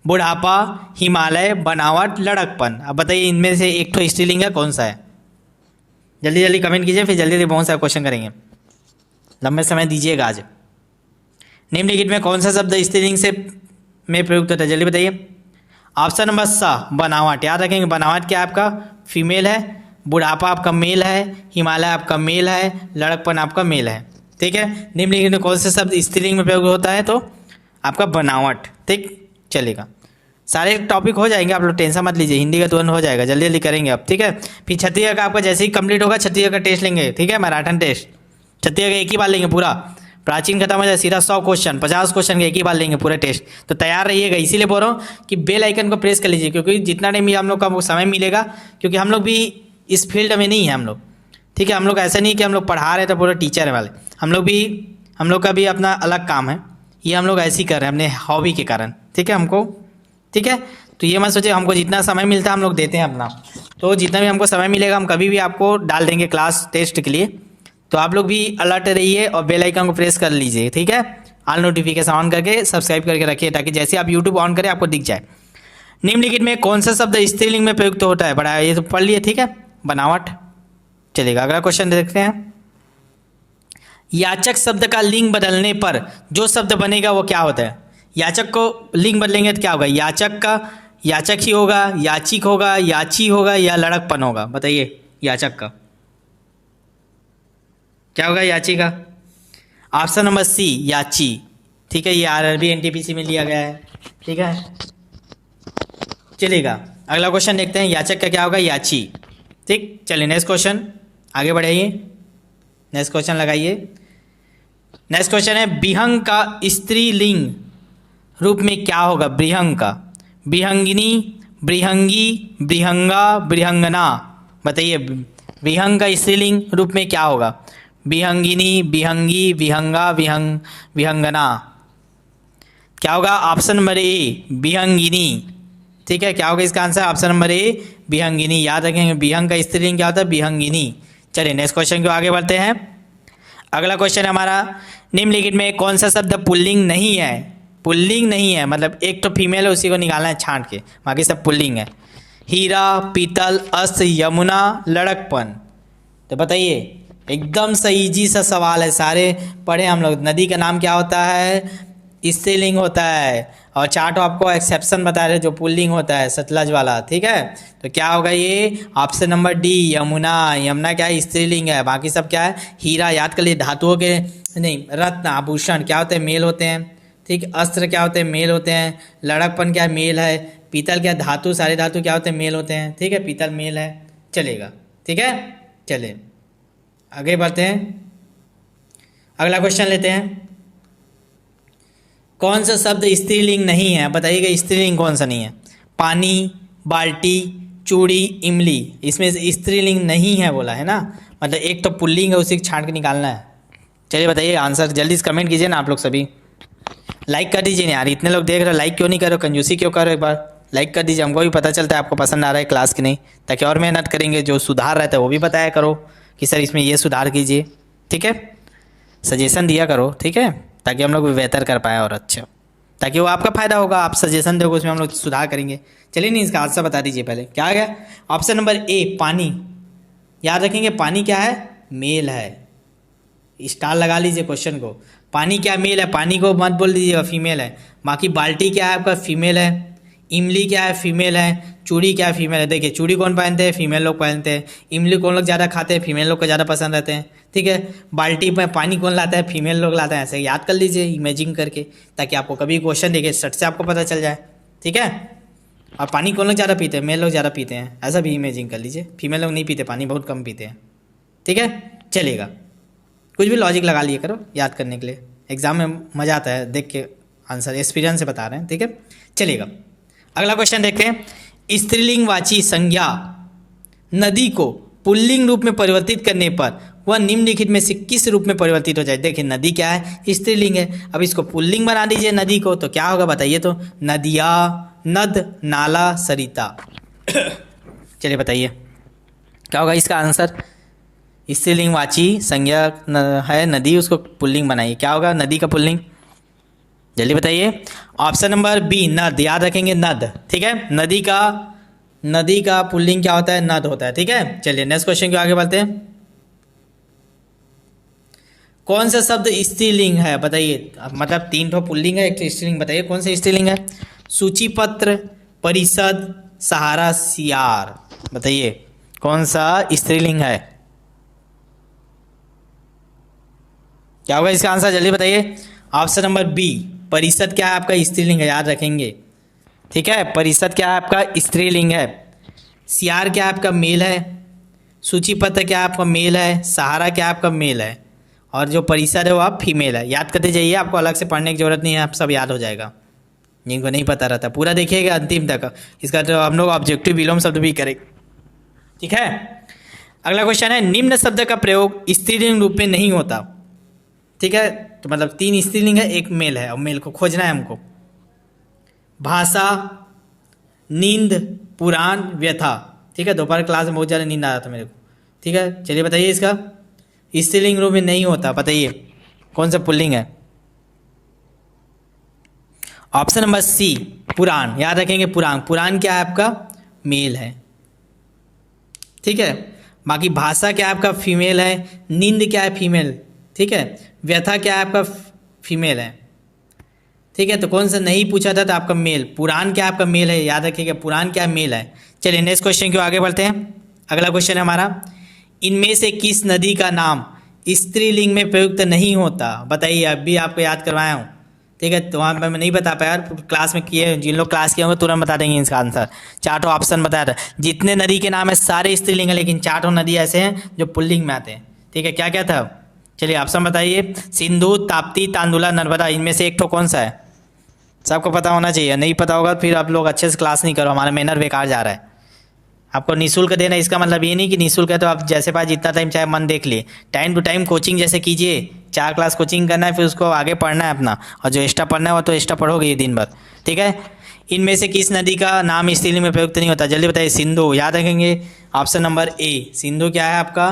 बुढ़ापा, हिमालय, बनावट, लड़कपन। अब बताइए इनमें से एक तो स्त्रीलिंग है, कौन सा है। जल्दी जल्दी कमेंट कीजिए, फिर जल्दी जल्दी बहुत सारे क्वेश्चन करेंगे, लंबे समय दीजिएगा आज। निम्नलिखित में कौन सा शब्द स्त्रीलिंग से में प्रयुक्त होता है, जल्दी बताइए। ऑप्शन नंबर सा बनावट, याद रखेंगे बनावट क्या आपका फीमेल है, बुढ़ापा आपका मेल है, हिमालय आपका मेल है, लड़कपन आपका मेल है। ठीक है, निम्नलिखित में कौन सा शब्द स्त्रीलिंग में प्रयोग होता है, तो आपका बनावट। ठीक, चलेगा, सारे टॉपिक हो जाएंगे, आप लोग टेंशन मत लीजिए, हिंदी का तुरंत हो जाएगा, जल्दी जल्दी करेंगे अब। ठीक है, फिर छत्तीसगढ़ का आपका जैसे ही कंप्लीट होगा छत्तीसगढ़ का टेस्ट लेंगे। ठीक है, मैराथन टेस्ट छत्तीसगढ़ का एक ही बार लेंगे पूरा, प्राचीन खत्म हो जाए सीधा 100 क्वेश्चन 50 क्वेश्चन के एक ही बार लेंगे पूरे टेस्ट। तो तैयार रहिएगा, इसीलिए बोल रहा हूँ कि बेल आइकन को प्रेस कर लीजिए, क्योंकि जितना टाइम भी हम लोग का समय मिलेगा, क्योंकि हम लोग भी इस फील्ड में नहीं है हम लोग। ठीक है, हम लोग ऐसा नहीं कि हम लोग पढ़ा रहे थे पूरे टीचर है वाले, हम लोग का भी अपना अलग काम है, ये हम लोग ऐसे ही कर रहे हैं अपने हॉबी के कारण। ठीक है हमको, ठीक है, तो ये मत सोचिए, हमको जितना समय मिलता है हम लोग देते हैं अपना, तो जितना भी हमको समय मिलेगा हम कभी भी आपको डाल देंगे क्लास टेस्ट के लिए। तो आप लोग भी अलर्ट रहिए और बेल आइकन को प्रेस कर लीजिए। ठीक है, ऑल नोटिफिकेशन ऑन करके सब्सक्राइब करके रखिए, ताकि जैसे आप यूट्यूब ऑन करें आपको दिख जाए। निम्नलिखित में कौन सा शब्द स्त्रीलिंग में प्रयुक्त होता है, बड़ा ये तो पढ़ लिए। ठीक है, बनावट। चलिएगा अगला क्वेश्चन देखते हैं। याचक शब्द का लिंग बदलने पर जो शब्द बनेगा वो क्या होता है, याचक को लिंग बदलेंगे तो क्या होगा, याचक का याचक ही होगा, याचिक होगा, याची होगा, या लड़कपन होगा, बताइए। याचक का क्या होगा, याची का। ऑप्शन नंबर सी याची। ठीक है, ये आरआरबी एनटीपीसी में लिया गया है। ठीक है, चलिएगा अगला क्वेश्चन देखते हैं, याचक का क्या होगा, याची। ठीक, चलिए नेक्स्ट क्वेश्चन आगे बढ़ाइए, नेक्स्ट क्वेश्चन लगाइए। नेक्स्ट क्वेश्चन है, बिहंग का स्त्रीलिंग रूप में क्या होगा, बिहंग का। बिहंगिनी, बिहंगी, बिहंगा, बिहंगना, बताइए बिहंग का स्त्रीलिंग रूप में क्या होगा, बिहंगिनी, बिहंगी, बिहंगा, बिहंगना, क्या होगा। ऑप्शन नंबर ए बिहंगिनी। ठीक है, क्या होगा इसका आंसर, ऑप्शन नंबर ए बिहंगिनी। याद रखेंगे बिहंग का स्त्रीलिंग क्या होता है, बिहंगिनी। चलिए नेक्स्ट क्वेश्चन को आगे बढ़ते हैं। अगला क्वेश्चन हमारा, निम्नलिखित में कौन सा शब्द पुल्लिंग नहीं है, पुल्लिंग नहीं है मतलब एक तो फीमेल है उसी को निकालना है छांट के, बाकी सब पुल्लिंग है। हीरा, पीतल, अस्त्र, यमुना, लड़कपन, तो बताइए एकदम सही जी सा सवाल है, सारे पढ़े हम लोग। नदी का नाम क्या होता है, स्त्रीलिंग होता है, और चार्टो आपको एक्सेप्शन बता रहे जो पुल्लिंग होता है सतलज वाला। ठीक है, तो क्या होगा ये, option number D Yamuna. Yamuna क्या है, स्त्रीलिंग है, बाकी सब क्या है, हीरा। याद कर लिए, धातुओं के नहीं, रत्न आभूषण क्या होते हैं, मेल होते हैं। ठीक, अस्त्र क्या होते हैं, मेल होते हैं। लड़कपन क्या है, मेल है। पीतल क्या, धातु, सारे धातु क्या होते हैं, मेल होते हैं। ठीक है, पीतल मेल है, चलेगा। ठीक है, चलिए आगे बढ़ते हैं, अगला क्वेश्चन लेते हैं। कौन सा शब्द स्त्रीलिंग नहीं है, बताइएगा स्त्रीलिंग कौन सा नहीं है, पानी, बाल्टी, चूड़ी, इमली, इसमें से स्त्रीलिंग नहीं है बोला है ना, मतलब एक तो पुल्लिंग है उसी को छांट के निकालना है। चलिए बताइए आंसर, जल्दी से कमेंट कीजिए ना आप लोग सभी, लाइक कर दीजिए ना यार, इतने लोग देख रहे हो, लाइक क्यों नहीं करो, कंजूसी क्यों करो, एक बार लाइक कर दीजिए, हमको भी पता चलता है आपको पसंद आ रहा है क्लास की नहीं, ताकि और मेहनत करेंगे, जो सुधार रहता है वो भी बताया करो कि सर इसमें ये सुधार कीजिए। ठीक है, सजेशन दिया करो। ठीक है, ताकि हम लोग भी बेहतर कर पाए और अच्छा, ताकि वो आपका फ़ायदा होगा, आप सजेशन दोगे उसमें हम लोग सुधार करेंगे। चलिए नहीं, इसका आंसर बता दीजिए पहले, क्या आ गया, ऑप्शन नंबर ए पानी। याद रखेंगे पानी क्या है, मेल है, स्टार लगा लीजिए क्वेश्चन को, पानी क्या मेल है, पानी को मत बोल दीजिएगा फीमेल है। बाकी बाल्टी क्या है आपका, फीमेल है। इमली क्या है, फीमेल है। चूड़ी क्या है, फीमेल है। देखिए चूड़ी कौन पहनते हैं, फीमेल लोग पहनते हैं। इमली कौन लोग ज़्यादा खाते हैं, फीमेल लोग को ज़्यादा पसंद रहते हैं। ठीक है, बाल्टी में पानी कौन लाता है, फीमेल लोग लाते हैं। ऐसे याद कर लीजिए इमेजिंग करके, ताकि आपको कभी क्वेश्चन देखे सट से आपको पता चल जाए। ठीक है, और पानी कौन लोग ज़्यादा पीते हैं, मेल लोग ज़्यादा पीते हैं, ऐसा भी इमेजिंग कर लीजिए। फीमेल लोग नहीं पीते पानी, बहुत कम पीते हैं। ठीक है, चलेगा, कुछ भी लॉजिक लगा लिए करो याद करने के लिए, एग्जाम में मज़ा आता है देख के, आंसर एक्सपीरियंस से बता रहे हैं। ठीक है, चलेगा अगला क्वेश्चन देखते हैं। स्त्रीलिंगवाची संज्ञा नदी को पुल्लिंग रूप में परिवर्तित करने पर वह निम्नलिखित में से किस रूप में परिवर्तित हो जाए। देखिए नदी क्या है, स्त्रीलिंग है, अब इसको पुल्लिंग बना दीजिए नदी को, तो क्या होगा बताइए, तो नदिया, नद, नाला, सरिता। चलिए बताइए क्या होगा इसका आंसर, स्त्रीलिंगवाची संज्ञा है नदी, उसको पुल्लिंग बनाइए, क्या होगा नदी का पुल्लिंग, जल्दी बताइए। ऑप्शन नंबर बी नद। याद रखेंगे नद। ठीक है, नदी का पुल्लिंग क्या होता है, नद होता है। ठीक है, चलिए नेक्स्ट क्वेश्चन को आगे बढ़ते हैं। कौन सा शब्द स्त्रीलिंग है बताइए। मतलब 3 ठो पुल्लिंग है, 1 ठो स्त्रीलिंग, बताइए कौन सा स्त्रीलिंग है। सूचीपत्र, परिषद, सहारा, सियार, बताइए कौन सा स्त्रीलिंग है। क्या होगा इसका आंसर, जल्दी बताइए। ऑप्शन नंबर बी, परिषद क्या है आपका स्त्रीलिंग है, याद रखेंगे। ठीक है, परिषद क्या है आपका स्त्रीलिंग है। सियार क्या आपका मेल है। सूचीपत्र क्या आपका मेल है। सहारा क्या आपका मेल है। और जो परिषद है वो आप फीमेल है। याद करते जाइए, आपको अलग से पढ़ने की जरूरत नहीं है, आप सब याद हो जाएगा। जिनको नहीं पता रहता पूरा देखिएगा अंतिम तक। इसका तो हम लोग ऑब्जेक्टिव विलोम शब्द भी करेंगे। ठीक है, अगला क्वेश्चन है, निम्न शब्द का प्रयोग स्त्रीलिंग रूप में नहीं होता। ठीक है, तो मतलब 3 स्त्रीलिंग है, 1 मेल है, और मेल को खोजना है हमको। भाषा, नींद, पुराण, व्यथा। ठीक है, दोपहर क्लास में बहुत ज़्यादा नींद आ रहा था मेरे को। ठीक है, चलिए बताइए इसका स्त्रीलिंग रूप में नहीं होता, बताइए कौन सा पुल्लिंग है। ऑप्शन नंबर सी, पुराण, याद रखेंगे पुराण। पुराण क्या है आपका मेल है। ठीक है, बाकी भाषा क्या है आपका फीमेल है। नींद क्या है फीमेल। ठीक है, व्यथा क्या है आपका फीमेल है। ठीक है, तो कौन सा नहीं पूछा था तो आपका मेल। पुराण क्या आपका मेल है, याद रखिएगा पुराण क्या मेल है। चलिए नेक्स्ट क्वेश्चन क्यों आगे बढ़ते हैं। अगला क्वेश्चन है हमारा, इनमें से किस नदी का नाम स्त्रीलिंग में प्रयुक्त नहीं होता, बताइए। अब भी आपको याद करवाया हूँ। ठीक है, तो वहाँ पर मैं नहीं बता पाया, क्लास में किए, जिन लोग क्लास किए होंगे तुरंत बता देंगे इसका आंसर। 4 ऑप्शन बताया था, जितने नदी के नाम है सारे स्त्रीलिंग है, लेकिन 4 नदी ऐसे हैं जो पुल्लिंग में आते हैं। ठीक है, क्या क्या था, चलिए ऑप्शन बताइए। सिंधु, ताप्ती, तांदुला, नर्मदा, इनमें से एक ठो कौन सा है। सबको पता होना चाहिए, नहीं पता होगा फिर आप लोग अच्छे से क्लास नहीं करो, हमारा मेहनत बेकार जा रहा है। आपको निःशुल्क देना, इसका मतलब ये नहीं कि निःशुल्क है तो आप जैसे पास जितना टाइम चाहे मन देख लिए। टाइम टू टाइम कोचिंग जैसे कीजिए, 4 क्लास कोचिंग करना है, फिर उसको आगे पढ़ना है अपना, और जो एक्स्ट्रा पढ़ना है वो तो एक्स्ट्रा पढ़ोगे ये दिन भर। ठीक है, इनमें से किस नदी का नाम स्त्रीलिंग में प्रयुक्त नहीं होता, जल्दी बताइए। सिंधु, याद रखेंगे। ऑप्शन नंबर ए, सिंधु क्या है आपका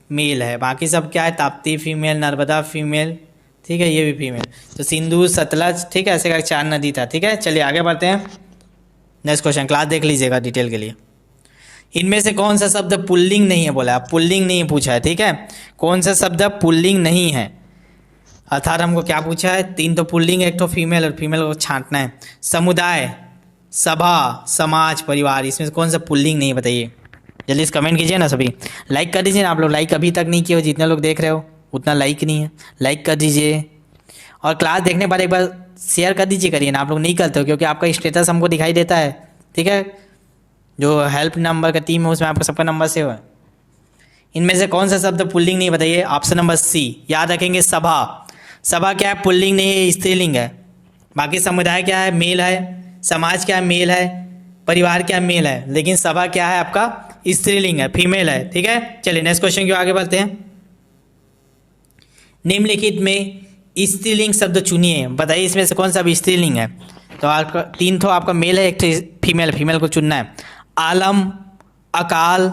मेल है, बाकी सब क्या है ताप्ती फीमेल, नर्मदा फीमेल। ठीक है, ये भी फीमेल, तो सिंधु, सतलज। ठीक है, ऐसे करके 4 नदी था। ठीक है, चलिए आगे बढ़ते हैं। नेक्स्ट क्वेश्चन क्लास देख लीजिएगा डिटेल के लिए। इनमें से कौन सा शब्द पुल्लिंग नहीं है, बोला पुल्लिंग नहीं पूछा है। ठीक है, कौन सा शब्द पुल्लिंग नहीं है, अर्थात हमको क्या पूछा है, 3 तो पुल्लिंग, 1 तो फीमेल, और फीमेल को छांटना है। समुदाय, सभा, समाज, परिवार, इसमें से कौन सा पुल्लिंग नहीं है, बताइए। जल्दी से कमेंट कीजिए ना सभी, लाइक कर दीजिए ना आप लोग। लाइक अभी तक नहीं किए हो, जितने लोग देख रहे हो उतना लाइक नहीं है, लाइक कर दीजिए। और क्लास देखने के बाद एक बार शेयर कर दीजिए, करिए ना, आप लोग नहीं करते हो क्योंकि आपका स्टेटस हमको दिखाई देता है। ठीक है, जो हेल्प नंबर का टीम है उसमें आपका सबका नंबर सेव है। इनमें से कौन सा शब्द पुल्लिंग नहीं, बताइए। ऑप्शन नंबर सी, याद रखेंगे सभा। सभा क्या है पुल्लिंग नहीं है, स्त्रीलिंग है। बाकी समुदाय क्या है मेल है, समाज क्या है मेल है, परिवार क्या मेल है, लेकिन सभा क्या है आपका स्त्रीलिंग है, फीमेल है। ठीक है, चलिए नेक्स्ट क्वेश्चन की आगे बढ़ते हैं। निम्नलिखित में स्त्रीलिंग शब्द चुनिए, बताइए इसमें से कौन सा भी स्त्रीलिंग है। तो आपका 3 तो आपका मेल है, 1 तो फीमेल, फीमेल को चुनना है। आलम, अकाल,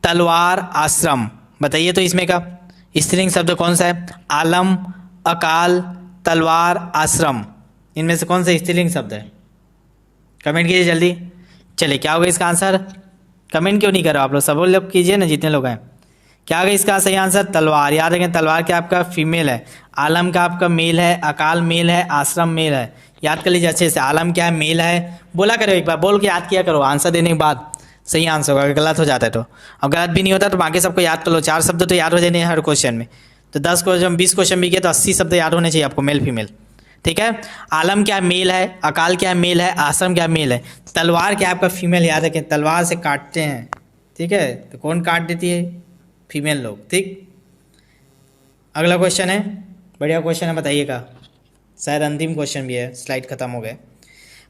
तलवार, आश्रम, बताइए तो इसमें का स्त्रीलिंग शब्द कौन सा है। आलम, अकाल, तलवार, आश्रम, इनमें से कौन सा स्त्रीलिंग शब्द है, कमेंट कीजिए जल्दी। चलिए क्या होगा इसका आंसर, कमेंट क्यों नहीं करो आप लोग, सब लोग कीजिए ना जितने लोग हैं। क्या होगा इसका सही आंसर, तलवार। याद रखें तलवार क्या आपका फीमेल है, आलम का आपका मेल है, अकाल मेल है, आश्रम मेल है। याद कर लीजिए अच्छे से, आलम क्या है मेल है, बोला करो एक बार, बोल के याद किया करो, आंसर देने के बाद सही आंसर होगा। अगर गलत हो जाता है तो, और गलत भी नहीं होता तो बाकी सबको याद कर लो। 4 शब्द तो याद हो जाने हर क्वेश्चन में, तो 10 क्वेश्चन 20 क्वेश्चन भी किए तो 80 शब्द याद होने चाहिए आपको, मेल फीमेल। ठीक है, आलम क्या मेल है, अकाल क्या मेल है, आश्रम क्या मेल है, तलवार क्या आपका फीमेल। याद रखें तलवार से काटते हैं। ठीक है, तो कौन काट देती है, फीमेल लोग। ठीक, अगला क्वेश्चन है, बढ़िया क्वेश्चन है, बताइएगा। शायद अंतिम क्वेश्चन भी है, स्लाइड खत्म हो गए।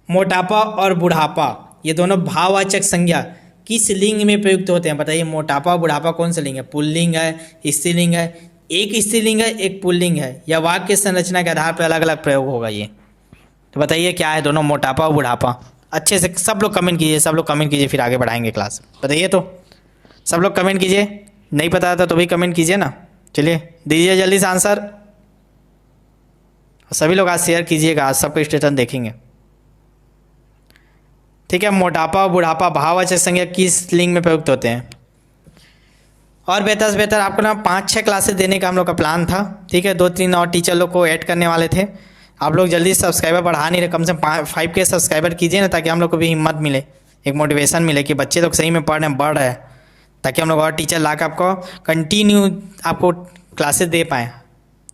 मोटापा और बुढ़ापा ये दोनों भाववाचक संज्ञा किस लिंग में प्रयुक्त होते हैं, बताइए। मोटापा और बुढ़ापा कौन सा लिंग है, पुल्लिंग है, स्त्रीलिंग है, एक स्त्रीलिंग है एक पुल्लिंग है, या वाक्य संरचना के आधार पर अलग अलग प्रयोग होगा ये, तो बताइए क्या है दोनों, मोटापा और बुढ़ापा। अच्छे से सब लोग कमेंट कीजिए, सब लोग कमेंट कीजिए, फिर आगे बढ़ाएंगे क्लास। बताइए तो, सब लोग कमेंट कीजिए, नहीं पता था तो भी कमेंट कीजिए ना। चलिए दीजिए जल्दी से आंसर, सभी लोग आज शेयर कीजिएगा, आज सबको स्टेटस देखेंगे। ठीक है, मोटापा और बुढ़ापा भाववाचक संज्ञा किस लिंग में प्रयुक्त होते हैं, और बेहतर से बेहतर आपको ना 5-6 क्लासेस देने का हम लोग का प्लान था, ठीक है। 2-3 और टीचर लोग को ऐड करने वाले थे। आप लोग जल्दी सब्सक्राइबर बढ़ा नहीं रहे, कम से कम 5K सब्सक्राइबर कीजिए ना, ताकि हम लोग को भी हिम्मत मिले, एक मोटिवेशन मिले कि बच्चे लोग सही में पढ़ रहे हैं, बढ़ रहे हैं, ताकि हम लोग और टीचर ला कर आपको कंटिन्यू आपको क्लासेस दे पाएँ,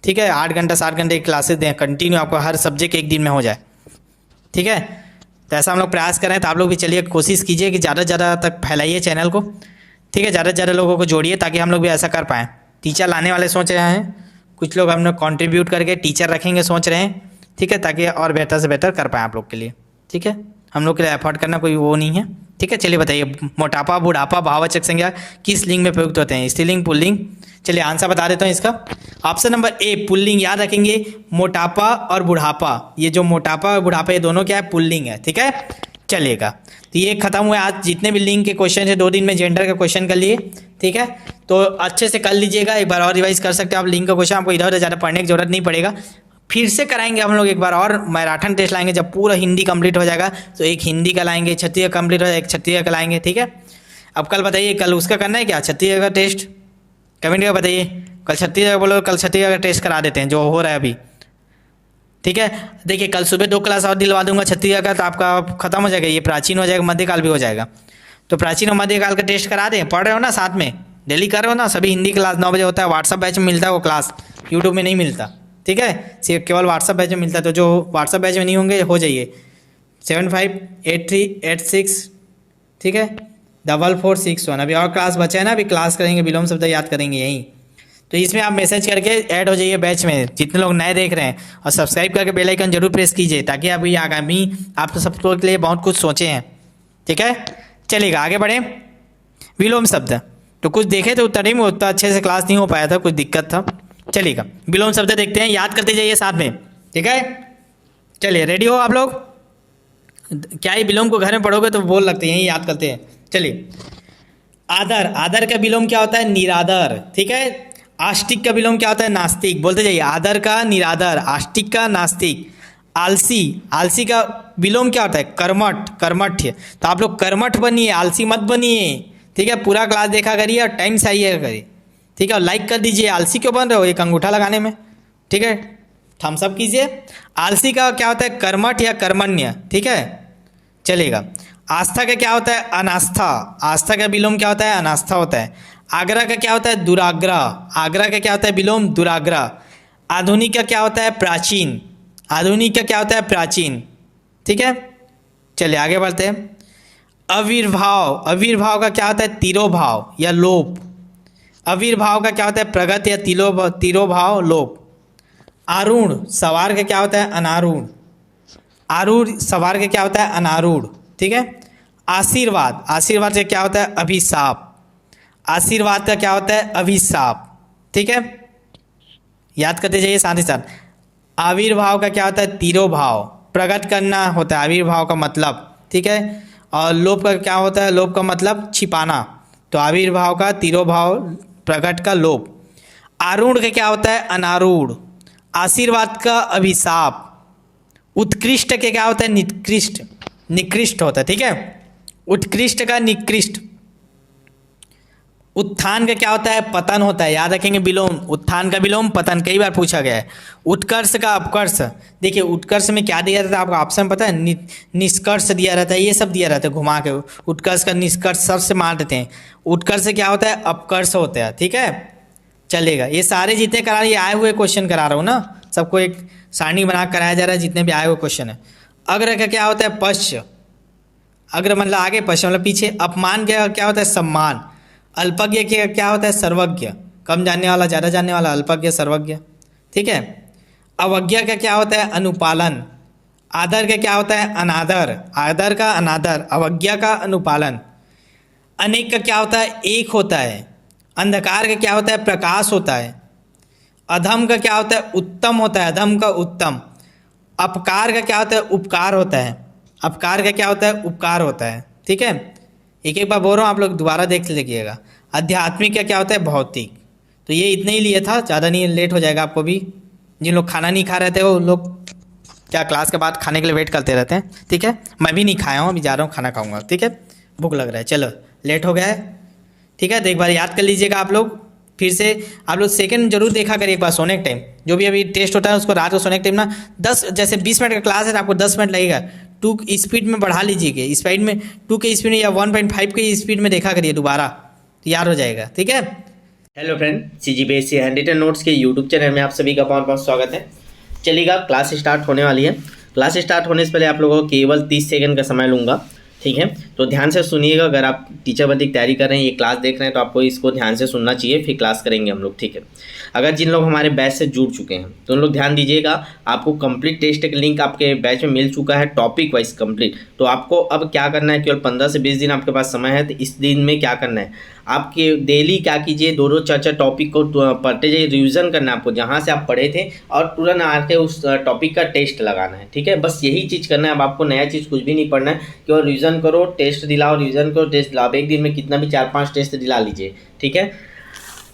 ठीक है। 8 घंटा 7 घंटे की क्लासेस दें कंटिन्यू, आपको हर सब्जेक्ट एक दिन में हो जाए, ठीक है। तो ऐसा हम लोग प्रयास कर रहे हैं। तो आप लोग भी चलिए कोशिश कीजिए कि ज़्यादा से ज़्यादा तक फैलाइए चैनल को, ठीक है। ज़्यादा से ज़्यादा लोगों को जोड़िए, ताकि हम लोग भी ऐसा कर पाएँ। टीचर लाने वाले सोच रहे हैं, कुछ लोग हम लोग कॉन्ट्रीब्यूट करके टीचर रखेंगे सोच रहे हैं, ठीक है, ताकि और बेहतर से बेहतर कर पाएँ आप लोग के लिए, ठीक है। हम लोग के लिए एफर्ट करना कोई वो नहीं है, ठीक है। चलिए बताइए, मोटापा बुढ़ापा भाववाचक संज्ञा किस लिंग में प्रयुक्त होते हैं? स्त्रीलिंग पुल्लिंग? चलिए आंसर बता देता हूँ इसका। ऑप्शन नंबर ए पुल्लिंग। याद रखेंगे, मोटापा और बुढ़ापा, ये जो मोटापा और बुढ़ापा ये दोनों क्या है? पुल्लिंग है, ठीक है। चलिएगा, तो ये खत्म हुआ। आज जितने भी लिंग के क्वेश्चन है, 2 दिन में जेंडर का क्वेश्चन कर लिए, ठीक है। तो अच्छे से कर लीजिएगा, एक बार और रिवाइज कर सकते हैं आप लिंग का क्वेश्चन, आपको इधर उधर ज़्यादा पढ़ने की जरूरत नहीं पड़ेगा। फिर से कराएंगे हम लोग एक बार और मैराथन टेस्ट लाएंगे, जब पूरा हिंदी कंप्लीट हो जाएगा तो एक हिंदी का लाएंगे, छत्तीसगढ़ कंप्लीट हो जाएगा, एक छत्तीसगढ़ का लाएंगे, ठीक है। अब कल बताइए, कल उसका करना है क्या, छत्तीसगढ़ का टेस्ट? कमेंट कर बताइए, कल छत्तीसगढ़ बोलो, कल छत्तीसगढ़ का टेस्ट करा देते हैं जो हो रहा है अभी, ठीक है। देखिए कल सुबह 2 क्लास और दिलवा दूंगा छत्तीसगढ़ का, तो आपका खत्म हो जाएगा, ये प्राचीन हो जाएगा, मध्यकाल भी हो जाएगा। तो प्राचीन और मध्यकाल का टेस्ट करा दें। पढ़ रहे हो ना साथ में, डेली कर रहे हो ना? सभी हिंदी क्लास 9 बजे होता है, व्हाट्सअप बैच में मिलता है वो क्लास, यूट्यूब में नहीं मिलता, ठीक है। सिर्फ केवल व्हाट्सअप बैच में मिलता है। तो जो व्हाट्सअप बैच में नहीं होंगे हो जाइए 758386, ठीक है, 4461। अभी और क्लास बचा है ना, अभी क्लास करेंगे, विलोम शब्द याद करेंगे यहीं। तो इसमें आप मैसेज करके ऐड हो जाइए बैच में, जितने लोग नए देख रहे हैं, और सब्सक्राइब करके बेल आइकन जरूर प्रेस कीजिए, ताकि आप ये आगामी आप तो सबके लिए बहुत कुछ सोचे हैं, ठीक है। चलिएगा आगे बढ़े। विलोम शब्द तो कुछ देखे थे उत्तर में, उतना अच्छे से क्लास नहीं हो पाया था, कुछ दिक्कत था। चलिएगा विलोम शब्द देखते हैं, याद करते जाइए साथ में, ठीक है। चलिए रेडी हो आप लोग? क्या ये विलोम को घर में पढ़ोगे तो बोल लगते हैं, यही याद करते हैं। चलिए, आदर, आदर का विलोम क्या होता है? निरादर, ठीक है। आस्तिक का विलोम क्या होता है? नास्तिक। बोलते जाइए, आदर का निरादर, आस्तिक का नास्तिक। आलसी, आलसी का विलोम क्या होता है? कर्मठ, कर्मठ्य। तो आप लोग कर्मठ बनिए, आलसी मत बनिए, ठीक है। पूरा क्लास देखा करिए और टाइम से आइएगा करिए, ठीक है। और लाइक कर दीजिए। आलसी क्यों बन रहे हो एक अंगूठा लगाने में, ठीक है, थम्स अप कीजिए। आलसी का क्या होता है? कर्मठ या कर्मण्य, ठीक है। चलेगा। आस्था का क्या होता है? अनास्था। आस्था का विलोम क्या होता है? अनास्था होता है। आग्रह का क्या होता है? दुराग्रह। आग्रह का क्या होता है विलोम? दुराग्रह। आधुनिक का क्या होता है? प्राचीन। आधुनिक का क्या होता है? प्राचीन, ठीक है। चलिए आगे बढ़ते हैं। आविर्भाव, आविर्भाव का क्या होता है? तिरोभाव या लोप। आविर्भाव का क्या होता है? प्रगत या तिरोभाव, लोप। आरूढ़, सवार का क्या होता है? अनारूढ़। आरूढ़, सवार का क्या होता है? अनारूढ़, ठीक है। आशीर्वाद, आशीर्वाद से क्या होता है? अभिशाप। आशीर्वाद का क्या होता है? अभिशाप, ठीक है। याद करते जाइए साथ ही साथ। आविर्भाव का क्या होता है? तिरोभाव, प्रकट करना होता है आविर्भाव का मतलब, ठीक है। और लोप का क्या होता है? लोप का मतलब छिपाना। तो आविर्भाव का तिरोभाव, प्रकट का लोप। आरूढ़ का क्या होता है? अनारूढ़। आशीर्वाद का अभिशाप। उत्कृष्ट के क्या होता है? निकृष्ट, निकृष्ट होता है, ठीक है। उत्कृष्ट का निकृष्ट। उत्थान का क्या होता है? पतन होता है। याद रखेंगे विलोम, उत्थान का विलोम पतन, कई बार पूछा गया है। उत्कर्ष का अपकर्ष। देखिए उत्कर्ष में क्या दिया रहता है आपको ऑप्शन पता है? निष्कर्ष दिया रहता है, ये सब दिया रहता है घुमा के। उत्कर्ष का निष्कर्ष सबसे मार देते हैं। उत्कर्ष क्या होता है? अपकर्ष होता है, ठीक है। चलेगा, ये सारे जितने करा रहे आए हुए क्वेश्चन करा रहा हूँ ना, सबको एक सारणी बना कराया जा रहा है, जितने भी आए हुए क्वेश्चन है। अग्र का क्या होता है? पश्च। अग्र मतलब आगे, पश्च मतलब पीछे। अपमान का क्या होता है? सम्मान। अल्पज्ञ के क्या होता है? सर्वज्ञ। कम जानने वाला ज़्यादा जानने वाला, अल्पज्ञ सर्वज्ञ, ठीक है। अवज्ञा का क्या होता है? अनुपालन। आदर का क्या होता है? अनादर। आदर का अनादर, अवज्ञा का अनुपालन। अनेक का क्या होता है? एक होता है। अंधकार का क्या होता है? प्रकाश होता है। अधम का क्या होता है? उत्तम होता है, अधम का उत्तम। अपकार का क्या होता है? उपकार होता है। अपकार का क्या होता है? उपकार होता है, ठीक है। एक एक बार बोल रहा हूँ, आप लोग दोबारा देख लीजिएगा। आध्यात्मिक का क्या होता है? भौतिक। तो ये इतने ही लिए था, ज़्यादा नहीं, लेट हो जाएगा आपको भी। जिन लोग खाना नहीं खा रहे थे वो लोग क्या क्लास के बाद खाने के लिए वेट करते रहते हैं, ठीक है। मैं भी नहीं खाया हूँ, अभी जा रहा हूँ खाना खाऊंगा, ठीक है। भूख लग रहा है, चलो लेट हो गया है, ठीक है, तो एक बार याद कर लीजिएगा आप लोग। फिर से आप लोग सेकंड जरूर देखा करिए एक बार सोने के टाइम। जो भी अभी टेस्ट होता है उसको रात को सोने के टाइम ना 10 जैसे 20 मिनट का क्लास है तो आपको 10 मिनट लगेगा। 2 स्पीड में बढ़ा लीजिए, स्पीड में 2 के स्पीड में या 1.5 के स्पीड में देखा करिए दोबारा, तो याद हो जाएगा। ठीक है। Hello friend, CGBSE handwritten notes के यूट्यूब चैनल में आप सभी का बहुत बहुत स्वागत है। चलिएगा, क्लास स्टार्ट होने वाली है। क्लास स्टार्ट होने से पहले आप लोगों को केवल 30 सेकंड का समय लूँगा, ठीक है। तो ध्यान से सुनिएगा। अगर आप टीचर बनने की तैयारी कर रहे हैं, ये क्लास देख रहे हैं, तो आपको इसको ध्यान से सुनना चाहिए, फिर क्लास करेंगे हम लोग, ठीक है। अगर जिन लोग हमारे बैच से जुड़ चुके हैं तो उन लोग ध्यान दीजिएगा, आपको कंप्लीट टेस्ट का लिंक आपके बैच में मिल चुका है, टॉपिक वाइज कंप्लीट। तो आपको अब क्या करना है, केवल 15 से 20 दिन आपके पास समय है। तो इस दिन में क्या करना है, आपके डेली क्या कीजिए, 2-2 4-4 टॉपिक को पढ़ते जाइए, रिवीजन करना है आपको जहाँ से आप पढ़े थे, और तुरंत आके उस टॉपिक का टेस्ट लगाना है, ठीक है। बस यही चीज़ करना है। अब आपको नया चीज़ कुछ भी नहीं पढ़ना है, केवल रिवीजन करो, टेस्ट दिलाओ, रिवीजन करो, टेस्ट दिलाओ। एक दिन में कितना भी 4-5 टेस्ट दिला लीजिए, ठीक है।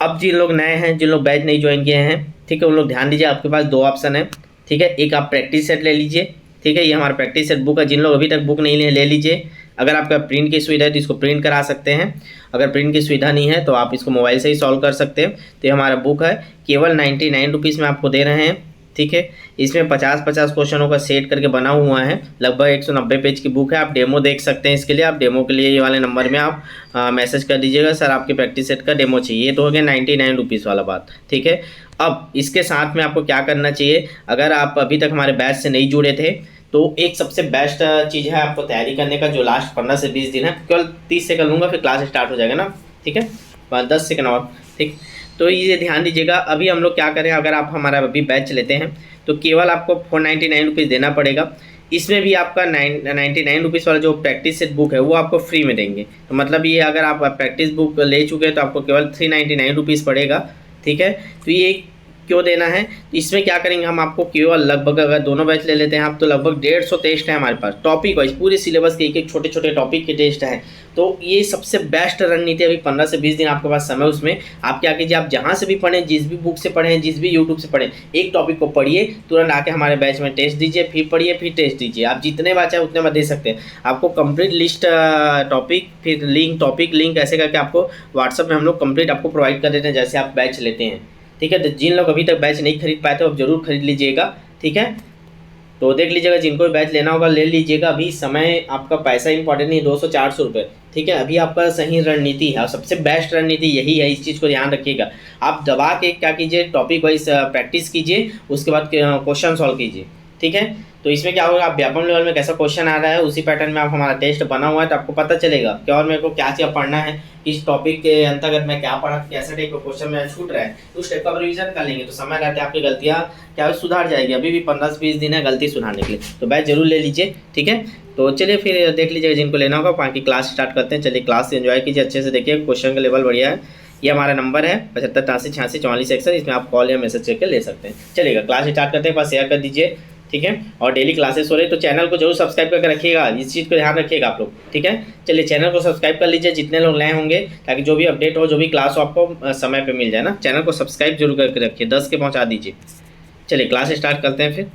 अब जिन लोग नए हैं, जिन लोग बैच नहीं ज्वाइन किए हैं, ठीक है, उन लोग ध्यान दीजिए। आपके पास 2 ऑप्शन है, ठीक है। एक आप प्रैक्टिस सेट ले लीजिए, ठीक है। ये हमारा प्रैक्टिस सेट बुक है। जिन लोग अभी तक बुक नहीं लिए ले लीजिए। अगर आपका प्रिंट की सुविधा है तो इसको प्रिंट करा सकते हैं। अगर प्रिंट की सुविधा नहीं है तो आप इसको मोबाइल से ही सॉल्व कर सकते हैं। तो ये हमारा बुक है, केवल 99 रुपीज़ में आपको दे रहे हैं, ठीक है। इसमें 50-50 क्वेश्चनों का सेट करके बना हुआ है। लगभग 190 पेज की बुक है। आप डेमो देख सकते हैं। इसके लिए आप डेमो के लिए ये वाले नंबर में आप मैसेज कर दीजिएगा, सर आपके प्रैक्टिस सेट का डेमो चाहिए। ये तो हो गया 99 रुपीज़ वाला बात, ठीक है। अब इसके साथ में आपको क्या करना चाहिए, अगर आप अभी तक हमारे बैच से नहीं जुड़े थे तो एक सबसे बेस्ट चीज़ है आपको तैयारी करने का, जो लास्ट 15 से 20 दिन है। केवल 30 सेकंड लूँगा, फिर क्लास स्टार्ट हो जाएगा ना, ठीक है। 10 सेकंड और, ठीक। तो ये ध्यान दीजिएगा। अभी हम लोग क्या करें, अगर आप हमारा अभी बैच लेते हैं तो केवल आपको 499 रुपीज़ देना पड़ेगा। इसमें भी आपका 99 रुपीज़ वाला जो प्रैक्टिस सेट बुक है वो आपको फ्री में देंगे। तो मतलब ये अगर आप प्रैक्टिस बुक ले चुके हैं तो आपको केवल 399 रुपीज़ पड़ेगा, ठीक है। तो ये क्यों देना है, इसमें क्या करेंगे हम, आपको केवल लगभग, अगर दोनों बैच ले लेते हैं आप, तो लगभग 150 टेस्ट है हमारे पास, टॉपिक वाइज पूरे सिलेबस के एक छोटे छोटे टॉपिक के टेस्ट हैं। तो ये सबसे बेस्ट रणनीति। अभी 15 से 20 दिन आपके पास समय, उसमें आप क्या कीजिए, आप जहाँ से भी पढ़ें, जिस भी बुक से पढ़ें, जिस भी यूट्यूब से पढ़ें, एक टॉपिक को पढ़िए, तुरंत आके हमारे बैच में टेस्ट दीजिए, फिर पढ़िए, फिर टेस्ट दीजिए। आप जितने बार चाहे उतने बार दे सकते हैं। आपको कंप्लीट लिस्ट, टॉपिक, फिर लिंक, टॉपिक लिंक, ऐसे करके आपको व्हाट्सअप में हम लोग कंप्लीट आपको प्रोवाइड कर देते हैं, जैसे आप बैच लेते हैं, ठीक है। तो जिन लोग अभी तक बैच नहीं खरीद पाए थे अब जरूर खरीद लीजिएगा, ठीक है। तो देख लीजिएगा, जिनको भी बैच लेना होगा ले लीजिएगा। अभी समय, आपका पैसा इंपॉर्टेंट नहीं, 200-400 रुपये, ठीक है। अभी आपका सही रणनीति है और सबसे बेस्ट रणनीति यही है। इस चीज़ को ध्यान रखिएगा। आप दबा के क्या कीजिए, टॉपिक वाइज प्रैक्टिस कीजिए, उसके बाद क्वेश्चन सॉल्व कीजिए, ठीक है। तो इसमें क्या होगा, आप व्यापम लेवल में कैसा क्वेश्चन आ रहा है उसी पैटर्न में आप, हमारा टेस्ट बना हुआ है, तो आपको पता चलेगा कि और मेरे को क्या चीज़ पढ़ना है, इस टॉपिक के अंतर्गत मैं क्या पढ़ा, कैसे टाइप का क्वेश्चन मेरा छूट रहा है, उस टाइप का रिवीजन कर लेंगे तो समय रहते आपकी गलतियाँ क्या सुधार जाएगी। अभी भी 15 से 20 दिन है गलती सुधारने के लिए, तो बैच जरूर ले लीजिए, ठीक है। तो चलिए फिर देख लीजिएगा जिनको लेना होगा, बाकी क्लास स्टार्ट करते हैं। चलिए क्लास एंजॉय कीजिए, अच्छे से देखिए, क्वेश्चन का लेवल बढ़िया है। ये हमारा नंबर है 75 83 86 44 61। इसमें आप कॉल या मैसेज करके ले सकते हैं। चलिएगा क्लास स्टार्ट करते हैं, बस शेयर कर दीजिए, ठीक है। और डेली क्लासेस हो रही है तो चैनल को जरूर सब्सक्राइब करके रखिएगा, इस चीज़ को ध्यान रखिएगा आप लोग, ठीक है। चलिए चैनल को सब्सक्राइब कर लीजिए जितने लोग नए होंगे, ताकि जो भी अपडेट हो, जो भी क्लास हो, आपको समय पे मिल जाए ना। चैनल को सब्सक्राइब जरूर करके रखिए, 10 के पहुंचा दीजिए। चलिए क्लास स्टार्ट करते हैं फिर।